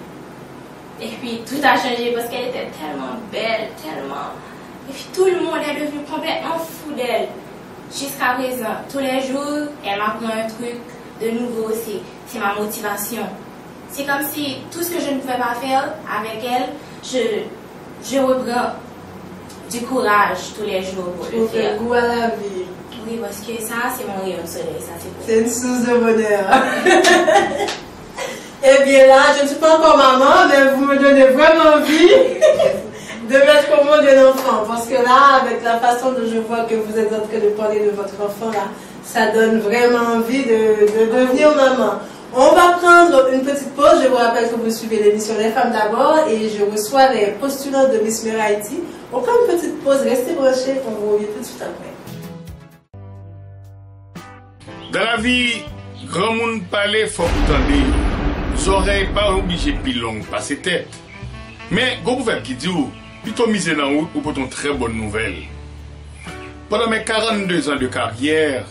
Speaker 6: Et puis, tout a changé parce qu'elle était tellement belle, tellement. Et puis, tout le monde est devenu complètement fou d'elle. Jusqu'à présent, tous les jours, elle m'apprend un truc de nouveau. C'est ma motivation. C'est comme si tout ce que je ne pouvais pas faire avec elle, je reprends du courage tous les jours pour le faire.
Speaker 1: Goût à la vie.
Speaker 6: Oui, parce que ça, c'est mon rayon de soleil.
Speaker 1: C'est une source de bonheur. Eh bien là, je ne suis pas encore maman, mais vous me donnez vraiment envie de mettre au monde un enfant. Parce que là, avec la façon dont je vois que vous êtes en train de parler de votre enfant, là, ça donne vraiment envie de devenir maman. On va prendre une petite pause. Je vous rappelle que vous suivez l'émission Les Femmes d'abord et je reçois les postulants de Miss Haïti. On prend une petite pause, restez branchés, on vous revient tout de suite après.
Speaker 10: Dans la vie, grand monde parle, faut entendre. Les oreilles pas obligées de plus longues, pas ses têtes. Mais, vous pouvez qui dit, plutôt miser dans la route pour une très bonne nouvelle. Pendant mes 42 ans de carrière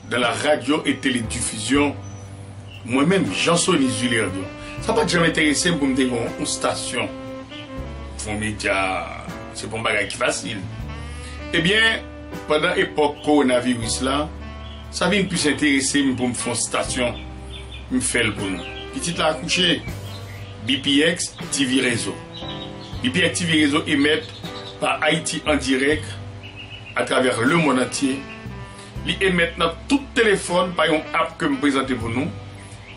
Speaker 10: dans la radio et télédiffusion, moi-même, Jean-Sony Zulerdio, ça n'a pas jamais intéressé pour me dire une station. Un média, c'est pas un bagage facile. Eh bien, pendant l'époque coronavirus là, ça vient plus intéresser pour me faire une station, me faire le bon. Petite la accouché, BPX TV Réseau. BPX TV Réseau émet par Haïti en direct à travers le monde entier. Ils émettent dans tout téléphone par une app que je présente pour nous.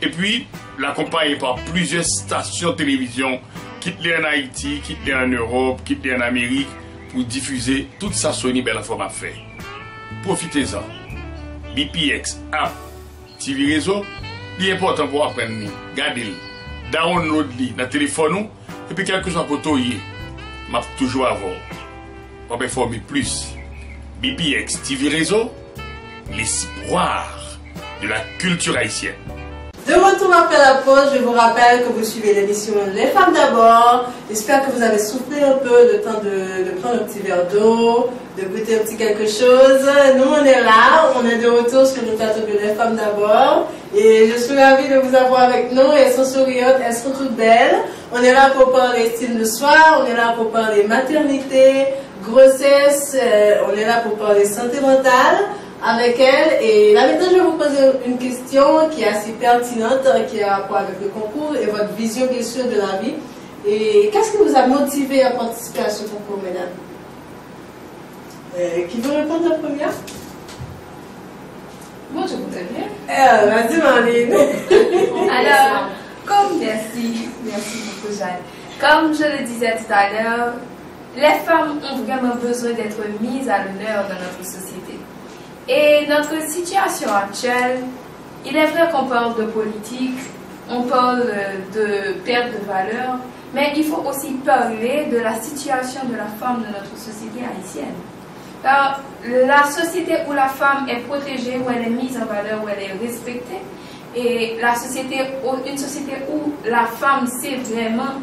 Speaker 10: Et puis, l'accompagner par plusieurs stations de télévision, quitte en Haïti, quitte en Europe, quitte en Amérique, pour diffuser toute sa Sony belle forme à faire. Profitez-en. BPX app TV Réseau. Il est important pour apprendre. Gardez-le. Download-le dans le téléphone. Et puis, quel que soit le côté, je vais toujours avoir. Pour m'informer plus. BPX TV Réseau, l'espoir de la culture haïtienne.
Speaker 1: De retour après la pause, je vous rappelle que vous suivez l'émission Les Femmes d'abord. J'espère que vous avez soufflé un peu le temps de prendre un petit verre d'eau, de goûter un petit quelque chose. Nous, on est là, on est de retour sur le plateau de Les Femmes d'abord. Et je suis ravie de vous avoir avec nous. Elles sont souriantes, elles sont toutes belles. On est là pour parler estime de soi, on est là pour parler maternité, grossesse, on est là pour parler santé mentale avec elle. Et là maintenant, je vais vous poser une question qui est assez pertinente, qui a rapport avec le concours et votre vision bien sûr de la vie. Et qu'est-ce qui vous a motivé à participer à ce concours, mesdames? Qui veut répondre la première?
Speaker 8: Moi, je voudrais bien.
Speaker 1: Vas-y, Marlene.
Speaker 8: Alors, merci beaucoup, Jeanne. Comme je le disais tout à l'heure, les femmes ont vraiment besoin d'être mises à l'honneur dans notre société. Et notre situation actuelle, il est vrai qu'on parle de politique, on parle de perte de valeur, mais il faut aussi parler de la situation de la femme dans notre société haïtienne. Alors, la société où la femme est protégée, où elle est mise en valeur, où elle est respectée, et une société où la femme sait vraiment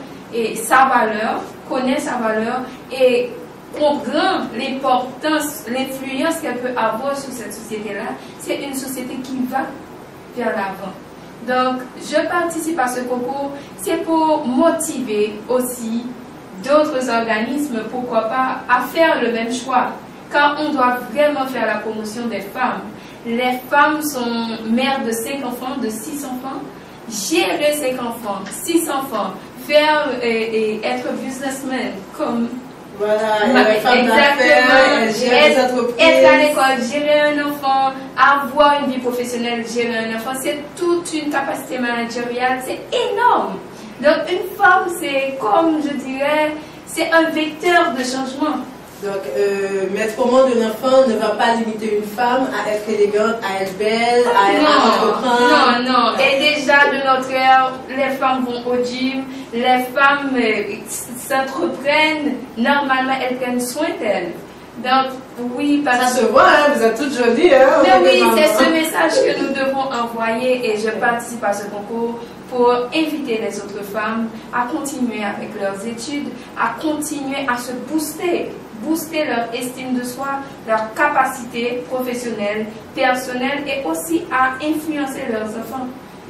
Speaker 8: sa valeur, connaît sa valeur et comprend l'importance, l'influence qu'elle peut avoir sur cette société-là, c'est une société qui va vers l'avant. Donc, je participe à ce concours, c'est pour motiver aussi d'autres organismes, pourquoi pas, à faire le même choix. Car on doit vraiment faire la promotion des femmes. Les femmes sont mères de 5 enfants, de 6 enfants. Gérer 5 enfants, 6 enfants, faire et être businessman comme...
Speaker 1: Voilà, les femmes d'affaires, gérer des entreprises.
Speaker 8: Être à l'école, gérer un enfant, avoir une vie professionnelle, gérer un enfant, c'est toute une capacité managériale, c'est énorme. Donc une femme, c'est comme je dirais, c'est un vecteur de changement.
Speaker 1: Donc, mettre au monde un enfant ne va pas limiter une femme à être élégante, à être belle, à entreprendre.
Speaker 8: Non. Et déjà, de notre ère, les femmes vont au gym, les femmes s'entreprennent. Normalement, elles prennent soin d'elles. Donc, oui, parce
Speaker 1: ça se voit, hein, vous êtes toutes jolies. Hein,
Speaker 8: mais oui, c'est ce message que nous devons envoyer et je participe à ce concours pour inviter les autres femmes à continuer avec leurs études, à continuer à se booster leur estime de soi, leur capacité professionnelle, personnelle et aussi à influencer leurs enfants.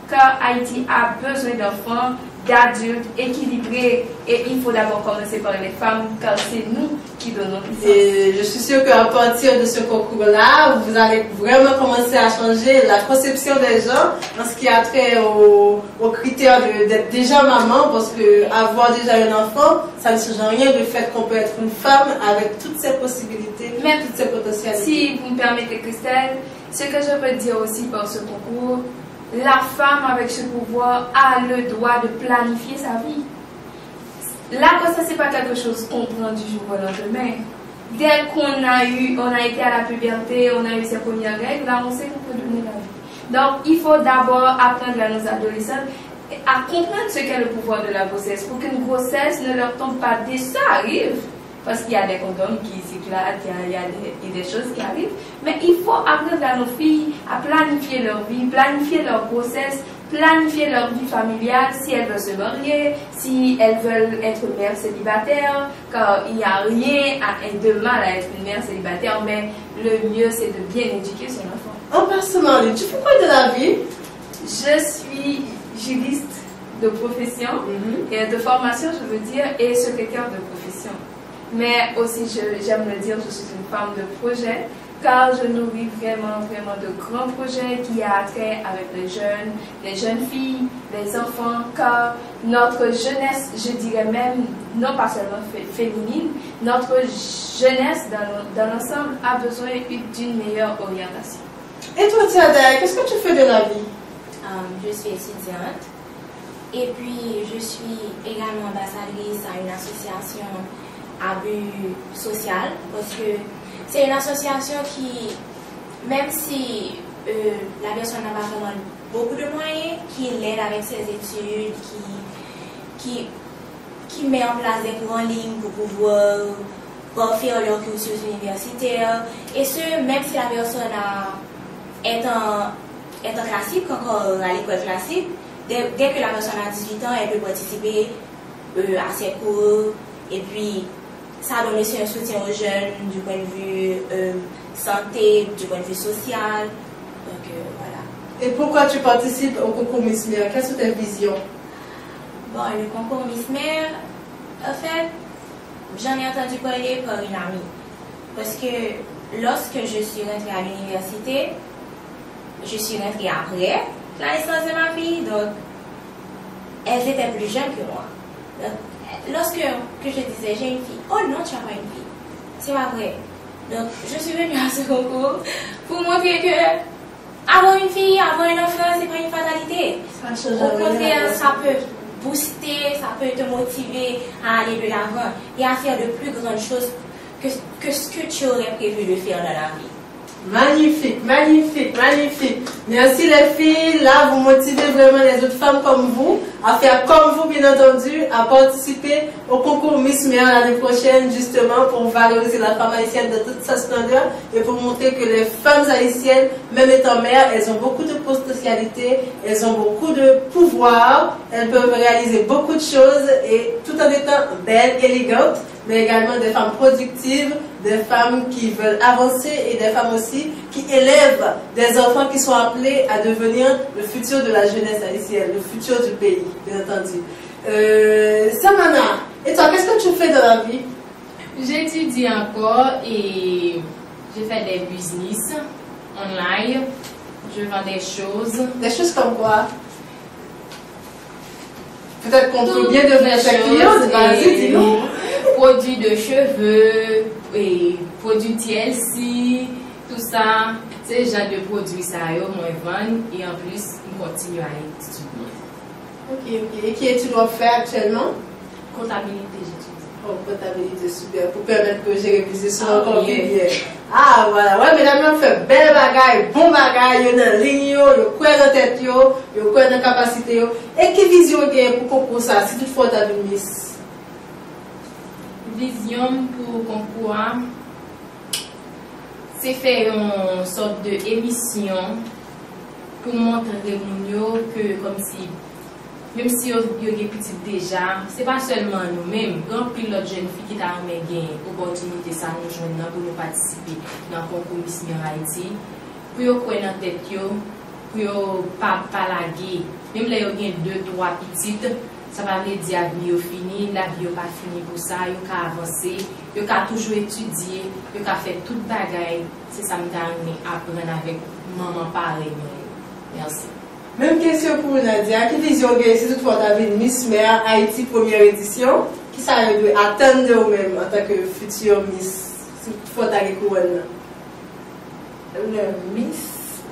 Speaker 8: Car Haïti a besoin d'enfants, d'adultes équilibrés et il faut d'abord commencer par les femmes car c'est nous qui donnons l'essence.
Speaker 1: Et je suis sûre qu'à partir de ce concours-là, vous allez vraiment commencer à changer la conception des gens en ce qui a trait aux critères d'être déjà maman, parce que avoir déjà un enfant, ça ne change rien du fait qu'on peut être une femme avec toutes ses possibilités,
Speaker 8: mais
Speaker 1: toutes ses potentialités.
Speaker 8: Si vous me permettez, Christelle, ce que je veux dire aussi par ce concours, la femme avec ce pouvoir a le droit de planifier sa vie. La grossesse, ce n'est pas quelque chose qu'on prend du jour au lendemain. Dès qu'on a été à la puberté, on a eu ses premières règles, là on sait qu'on peut donner la vie. Donc il faut d'abord apprendre à nos adolescents à comprendre ce qu'est le pouvoir de la grossesse pour qu'une grossesse ne leur tombe pas dès ça arrive. Parce qu'il y a des condoms qui s'éclatent, il y a des choses qui arrivent. Mais il faut apprendre à nos filles à planifier leur vie, planifier leur grossesse, planifier leur vie familiale, si elles veulent se marier, si elles veulent être mères célibataires, car il n'y a rien de mal à être une mère célibataire, mais le mieux c'est de bien éduquer son enfant.
Speaker 1: En personnel, tu fais quoi de la vie?
Speaker 8: Je suis juriste de profession, et de formation je veux dire, et secrétaire de profession. Mais aussi, j'aime le dire, je suis une femme de projet, car je nourris vraiment de grands projets qui a trait avec les jeunes filles, les enfants, car notre jeunesse, je dirais même, non pas seulement féminine, notre jeunesse dans l'ensemble a besoin d'une meilleure orientation.
Speaker 1: Et toi, Tiada, qu'est-ce que tu fais de la vie?
Speaker 6: Je suis étudiante et puis je suis également ambassadrice à une association à but social, parce que c'est une association qui, même si la personne n'a pas vraiment beaucoup de moyens, qui l'aide avec ses études, qui met en place des cours en ligne pour pouvoir faire leur cursus universitaire, et ce, même si la personne est en classique, encore à l'école classique, dès que la personne a 18 ans, elle peut participer à ses cours, et puis ça donne aussi un soutien aux jeunes du point de vue santé, du point de vue social. Donc voilà.
Speaker 1: Et pourquoi tu participes au concours Miss Mère? Quelles sont tes visions?
Speaker 6: Bon, le concours Miss Mère, en fait, j'en ai entendu parler par une amie. Parce que lorsque je suis rentrée à l'université, je suis rentrée après la naissance de ma fille, donc elles étaient plus jeunes que moi. Donc, lorsque je disais j'ai une fille, oh non, tu n'as pas une fille, c'est pas vrai. Donc, je suis venue à ce concours pour montrer que avoir une fille, avoir un enfant, c'est pas une fatalité. Au contraire, ça peut booster, ça peut te motiver à aller de l'avant et à faire de plus grandes choses que ce que tu aurais prévu de faire dans la vie.
Speaker 1: Magnifique, magnifique, magnifique. Merci les filles. Là, vous motivez vraiment les autres femmes comme vous à faire comme vous, bien entendu, à participer au concours Miss Mère l'année prochaine, justement, pour valoriser la femme haïtienne de toute sa splendeur et pour montrer que les femmes haïtiennes, même étant mères, elles ont beaucoup de potentialité, elles ont beaucoup de pouvoir, elles peuvent réaliser beaucoup de choses et tout en étant belles, élégantes, mais également des femmes productives, des femmes qui veulent avancer et des femmes aussi qui élèvent des enfants qui sont appelés à devenir le futur de la jeunesse haïtienne, le futur du pays, bien entendu. Samana, et toi, qu'est-ce que tu fais dans la vie?
Speaker 9: J'étudie encore et je fais des business online. Je vends des choses.
Speaker 1: Des choses comme quoi? Peut-être qu'on peut bien devenir sa cliente. Vas-y, dis-nous.
Speaker 9: Produits de cheveux, et produits TLC, tout ça. C'est le genre de produits ça, moi vendre et en plus, je continue à étudier.
Speaker 1: Ok. Et qui est-ce que tu dois faire actuellement?
Speaker 9: Comptabilité, j'étudie.
Speaker 1: Oh, comptabilité, super. Pour permettre que j'ai révisé sur encore bien. Ah, voilà. Ouais, mesdames, on fait belle bagaille, bon bagaille, yo dans ligne, yo quoi dans tête, yo quoi dans capacité. Et quelle vision vous pour concours ça, si toutefois tu as une miss?
Speaker 9: Vision pour concours, c'est faire une sorte d'émission pour montrer que comme si, même si vous avez petit déjà, c'est pas seulement nous-mêmes, grand pilote jeune fille qui t'a gagné opportunité ça nous joindre pour nous participer dans le concours Miss Mère Haïti, pour vous connaître dans tête, pour vous pas laguer, même là vous avez 2-3 petites. Ça va dire que la vie est finie, la vie n'est pas finie pour ça, il faut avancer, il faut toujours étudier, il faut faire toute bagaille. C'est ça que je vais apprendre avec maman pareil. Merci.
Speaker 1: Même question pour Nadia. Quelle vision vous avez si toutefois vous avez une Miss Mère Haïti première édition? Qui ça veut attendre de vous-même en tant que future Miss? Si toutefois vous avez couronne.
Speaker 7: Le Miss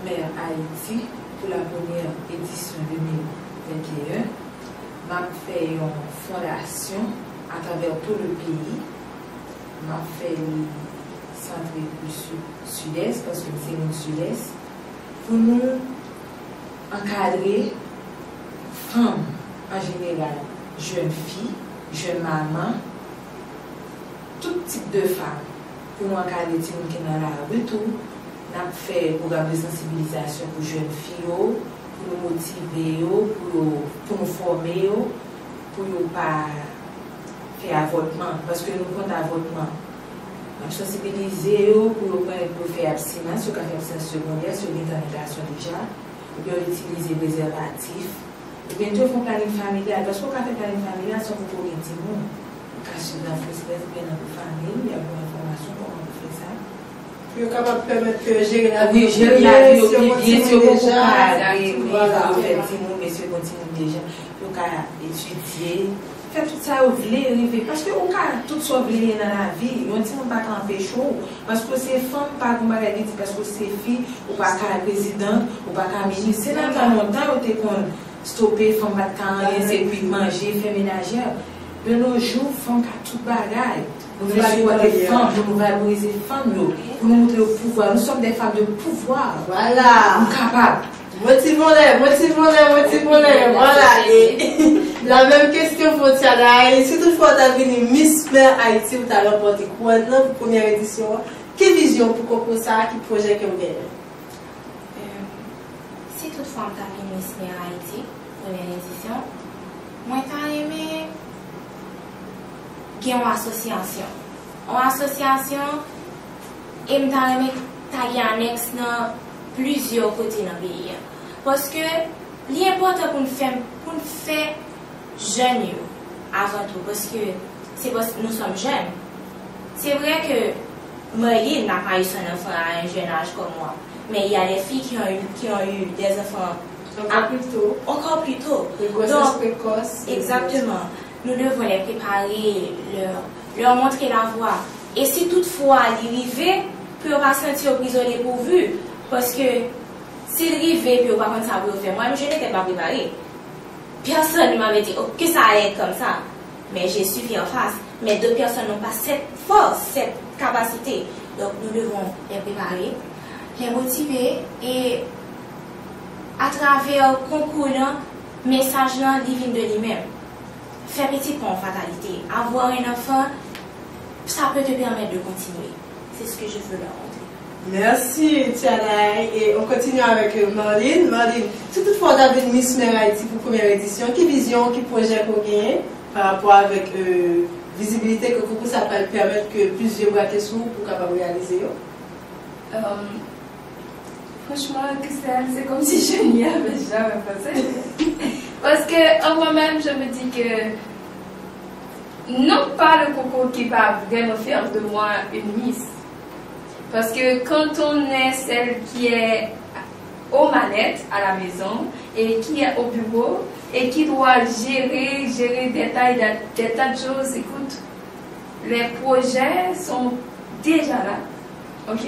Speaker 7: Mère Haïti pour la première édition 2021. m'a fait une fondation à travers tout le pays. M'a fait le centre du sud-est, parce que c'est le sud-est, pour nous encadrer femmes en général, jeunes filles, jeunes mamans, tout type de femmes, pour nous encadrer les gens qui sont dans la rue. On a fait un programme de sensibilisation pour jeunes filles, pour nous motiver, pour nous former, pour ne pas faire avortement, parce que nous comptons avortement. On a sensibilisé pour faire abstinence, sur la abstinence secondaire, sur l'intermédiation déjà, ou bien utiliser des préservatifs. Et bientôt, il faut faire une familiale, parce qu'on fait une familiale sans pour les gens. Quand je suis dans la famille, il y a une information pour on fait ça.
Speaker 1: Puis, on est capable de permettre de gérer la vie.
Speaker 7: Gérer la vie, bien sûr, déjà. Voilà, en fait, si nous, messieurs, continuons déjà. On a étudié. Faire tout ça, vous voulez arriver. Parce que on a tout ça, vous voulez dans la vie. On ne peut pas camper chaud. Parce que c'est femme, pas comme elle dit, parce que c'est fille, ou pas qu'à président, ou pas qu'à ministre. C'est là pendant longtemps, on était qu'on stopper, femme, pas de et puis manger, faire ménagère. De nos jours, femme, qui a tout bagaille. Nous voulons des femmes, nous valoriser les femmes, pour nous montrer le pouvoir. Nous sommes des femmes de pouvoir.
Speaker 1: Voilà.
Speaker 7: Nous sommes capables.
Speaker 1: Motivons-les. Voilà. Et la même question pour Tiana. Si toutefois tu as venu Miss Mère Haïti, tu as remporté quoi dans la première édition? Quelle vision pour concours ça? Quel projet que vous avez?
Speaker 6: Si toutefois tu as venu Miss Mère Haïti, première édition, moi j'ai aimé qu'il y ait une association. Une association, et j'ai aimé qu'il y ait un annexe dans plusieurs côtés dans le pays. Parce que l'important pour nous faire jeunes avant tout, parce que nous sommes jeunes. C'est vrai que Marie n'a pas eu son enfant à un jeune âge comme moi, mais il y a des filles qui ont eu des enfants encore plus tôt.
Speaker 1: Des grossesses précoces.
Speaker 6: Exactement. Nous devons les préparer, leur montrer la voie Et si toutefois il arrive, peut pas sentir prisonnier pourvu. Parce que s'il arrive, puis on va pas savoir faire. Moi, je n'étais pas préparée. Personne ne m'avait dit que ça allait être comme ça. Mais j'ai su faire en face. Mais d'autres personnes n'ont pas cette force, cette capacité. Donc nous devons les préparer, les motiver et à travers le concours, le message divin de lui-même. Faire petit pas en fatalité. Avoir un enfant, ça peut te permettre de continuer. C'est ce que je veux leur montrer.
Speaker 1: Merci, Tianaï. Et on continue avec Marlene. Marlene, si toutefois vous avez Miss Mère Haïti pour première édition, quelle vision, quel projet vous gagnez par rapport avec visibilité que vous ça peut permettre que plusieurs braquets sous pour capable réaliser?
Speaker 8: Franchement, Christelle, c'est comme si je n'y avais jamais pensé. Parce que en moi-même, je me dis que non pas le concours qui va vraiment faire de moi une Miss. Parce que quand on est celle qui est aux manettes à la maison et qui est au bureau et qui doit gérer des tas de choses, écoute, les projets sont déjà là, ok?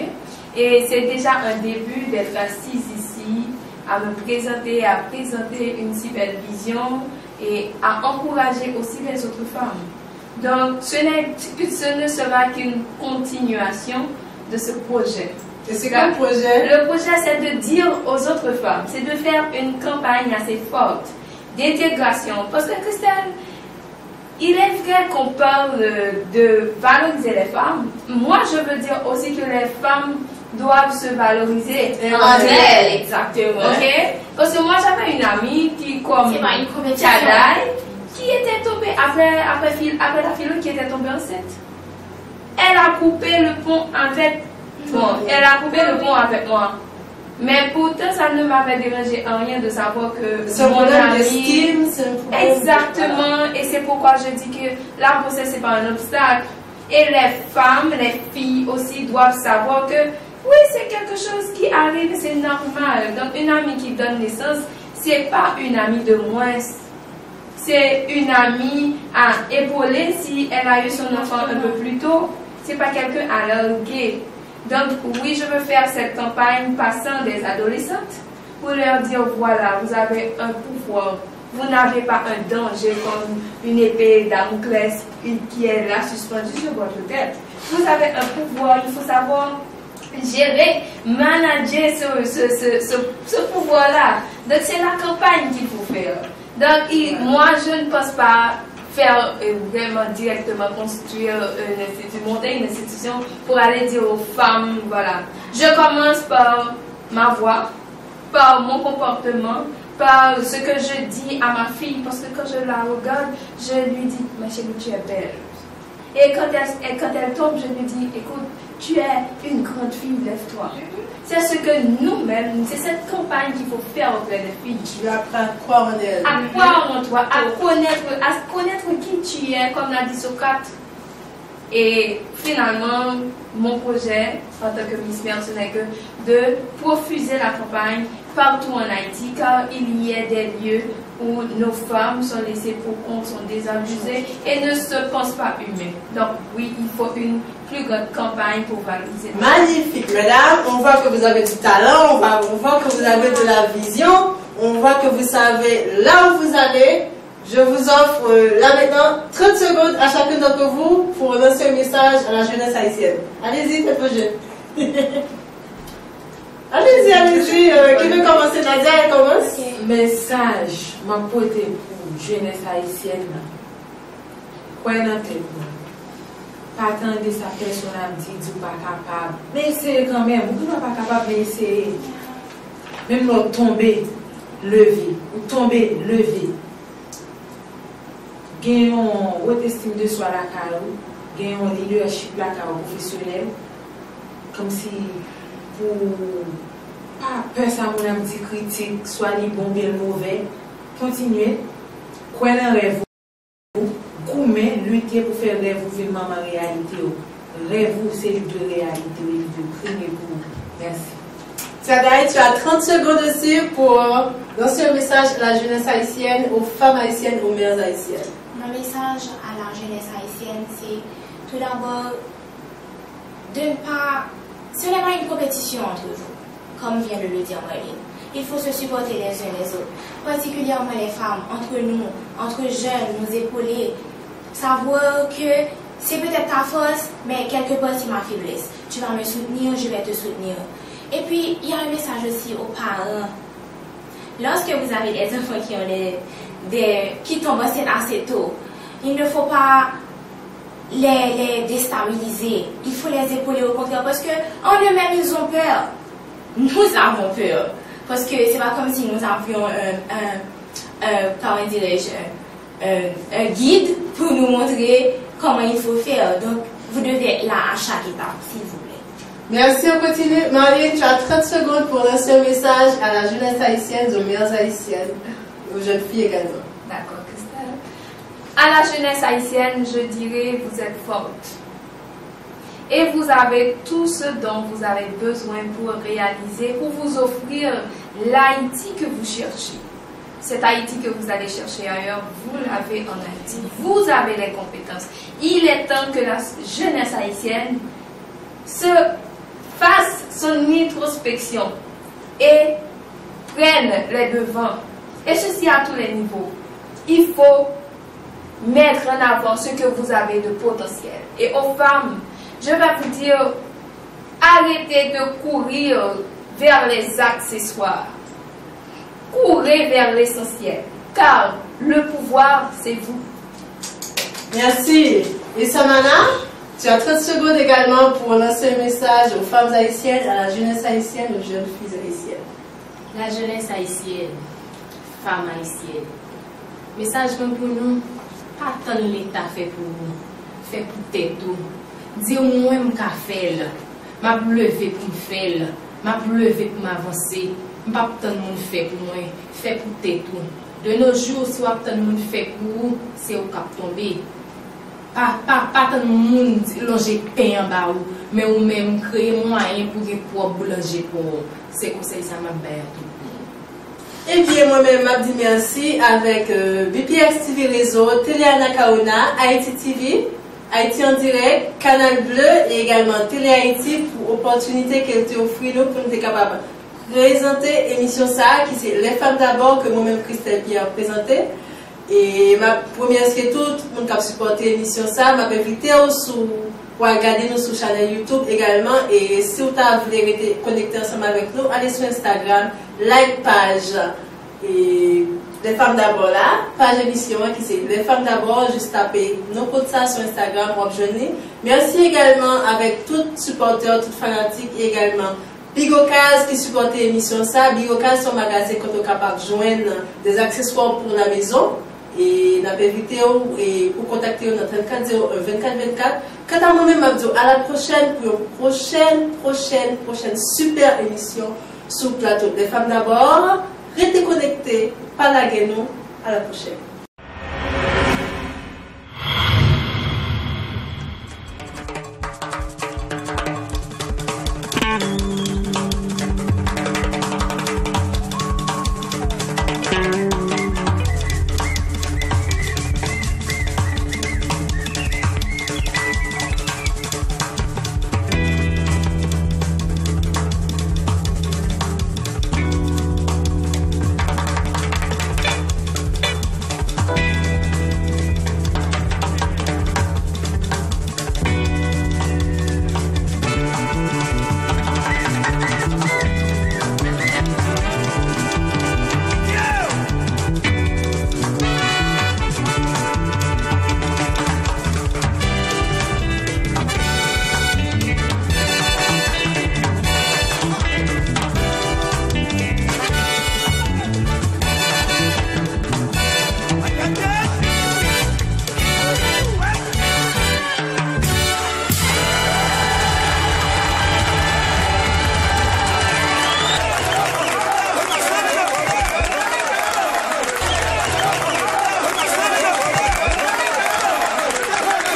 Speaker 8: Et c'est déjà un début d'être assise ici, à me présenter, à présenter une si belle vision et à encourager aussi les autres femmes. Donc, ce ne sera qu'une continuation de ce projet.
Speaker 1: Et c'est quoi le projet?
Speaker 8: Le projet, c'est de dire aux autres femmes, c'est de faire une campagne assez forte d'intégration. Parce que, Christelle, il est vrai qu'on parle de valoriser les femmes. Moi, je veux dire aussi que les femmes doivent se valoriser
Speaker 6: en elles, exactement.
Speaker 8: Ok? Parce que moi, j'avais une amie qui, comme Chadaï, qui était tombée, après la fille qui était tombée enceinte. Elle a coupé le pont avec moi. Mais pourtant, ça ne m'avait dérangé en rien de savoir que
Speaker 1: mon ami...
Speaker 8: Exactement. Et c'est pourquoi je dis que la grossesse, c'est pas un obstacle. Et les femmes, les filles aussi doivent savoir que oui, c'est quelque chose qui arrive, c'est normal. Donc, une amie qui donne naissance, c'est pas une amie de moins. C'est une amie à épauler si elle a eu son enfant un peu plus tôt. C'est pas quelqu'un à larguer. Donc oui, je veux faire cette campagne passant des adolescentes pour leur dire voilà, vous avez un pouvoir. Vous n'avez pas un danger comme une épée Damoclès qui est là suspendue sur votre tête. Vous avez un pouvoir, il faut savoir gérer, manager ce pouvoir-là. Donc c'est la campagne qu'il faut faire. Donc moi, je ne pense pas faire vraiment directement construire une institution, monter une institution pour aller dire aux femmes, voilà. Je commence par ma voix, par mon comportement, par ce que je dis à ma fille, parce que quand je la regarde, je lui dis, ma chérie, tu es belle. Et quand elle tombe, je lui dis, écoute, tu es une grande fille, lève-toi. C'est ce que nous-mêmes, c'est cette campagne qu'il faut faire auprès des filles.
Speaker 1: Tu apprends à croire en elles.
Speaker 8: À croire en toi, à connaître qui tu es, comme l'a dit Socrate. Et finalement, mon projet, en tant que Miss Mère, ce n'est que de profuser la campagne partout en Haïti, car il y a des lieux où nos femmes sont laissées pour compte, sont désabusées et ne se pensent pas humaines. Donc oui, il faut une plus grande campagne pour valoriser.
Speaker 1: Magnifique, mesdames. On voit que vous avez du talent, on voit que vous avez de la vision, on voit que vous savez là où vous allez. Je vous offre là maintenant 30 secondes à chacun d'entre vous pour lancer un message à la jeunesse haïtienne. Allez-y, faites vos jeux. Allez-y. Qui veut commencer? Nadia, elle commence.
Speaker 7: Message, m'a porté pour jeunesse haïtienne. Quoi dans tête? Pas attendre sa personne à me dire du pas capable. Mais c'est quand même, vous n'êtes pas capable, mais c'est. Même l'autre tomber, lever, ou tomber, lever. Gagne une haute estime de soi la carrière, gagne un leadership la carrière professionnelle, comme si pour pas peur ça mon âme dit critique, soit les bons bien mauvais, continuer, croire dans rêve, goumer, lutter pour faire rêve ou faire maman réalité. Rêve c'est de réalité, de prier pour vous. Merci.
Speaker 1: Tiadaï, tu as 30 secondes aussi pour lancer un message à la jeunesse haïtienne, aux femmes haïtiennes, aux mères haïtiennes.
Speaker 6: Mon message à la jeunesse haïtienne, c'est tout d'abord de ne pas... Ce n'est pas une compétition entre vous, comme vient de le dire Marlene. Il faut se supporter les uns les autres, particulièrement les femmes, entre nous, entre jeunes, nous épauler, savoir que c'est peut-être ta force, mais quelque part c'est ma faiblesse. Tu vas me soutenir, je vais te soutenir. Et puis, il y a un message aussi aux parents. Lorsque vous avez des enfants qui ont qui tombent enceintes assez tôt, il ne faut pas les déstabiliser. Il faut les épauler au contraire parce qu'en eux-mêmes, ils ont peur. Nous avons peur. Parce que c'est pas comme si nous avions comment dirais-je, un guide pour nous montrer comment il faut faire. Donc, vous devez être là à chaque étape, s'il vous plaît.
Speaker 1: Merci, on continue. Marlene, tu as 30 secondes pour lancer un message à la jeunesse haïtienne, aux mères haïtiennes, aux jeunes filles également.
Speaker 8: D'accord, Christelle. À la jeunesse haïtienne, je dirais, vous êtes forte. Et vous avez tout ce dont vous avez besoin pour réaliser, pour vous offrir l'Haïti que vous cherchez. Cet Haïti que vous allez chercher ailleurs, vous l'avez en Haïti. Vous avez les compétences. Il est temps que la jeunesse haïtienne se fasse son introspection et prenne les devants. Et ceci à tous les niveaux. Il faut mettre en avant ce que vous avez de potentiel. Et aux femmes, je vais vous dire, arrêtez de courir vers les accessoires. Courez vers l'essentiel, car le pouvoir, c'est vous.
Speaker 1: Merci. Et Samana, tu as 30 secondes également pour lancer un message aux femmes haïtiennes, à la jeunesse haïtienne, aux jeunes filles haïtiennes.
Speaker 9: La jeunesse haïtienne, femmes haïtiennes. Message pour nous, pas tant l'État fait pour nous, fait pour tête tout. Dire moi je faire là, m'a lever pour me faire là, m'a lever pour m'avancer, pas tant monde fait pour moi, fait pour tête tout. De nos jours si tant monde fait pour vous, c'est au cap tomber. Pas tant monde longer pain en bas mais ou même créer moyen pour que pour boulanger pour c'est conseil ça m'a bien tout.
Speaker 1: Et bien, moi-même, je dis merci avec BPX TV Réseau, Télé Anakaona, Haïti TV, Haïti en direct, Canal Bleu et également Télé Haïti pour l'opportunité qu'elle t'a offert pour nous être capable de présenter l'émission ça, qui c'est Les Femmes d'abord, que moi-même Christelle Pierre a présenté. Et ma première, c'est que tout le monde qui a supporté l'émission ça, m'a invité pour regarder nous sur la chaîne YouTube également. Et si vous voulez rester connecté ensemble avec nous, allez sur Instagram, like page et Les Femmes d'abord là, page émission qui c'est Les Femmes d'abord, juste taper nos codes ça sur Instagram pour rejoindre. Merci également avec tout supporter, tout fanatique et également Bigocaz qui supporte l'émission ça. Bigocaz son magasin quand on est capable de joindre des accessoires pour la maison. Et n'a pas invité et pour contacter notre 34 01 24 24. Quant à moi-même, je dis à la prochaine pour une prochaine super émission sur le plateau des femmes d'abord. Restez connectés, pas la nous. À la prochaine.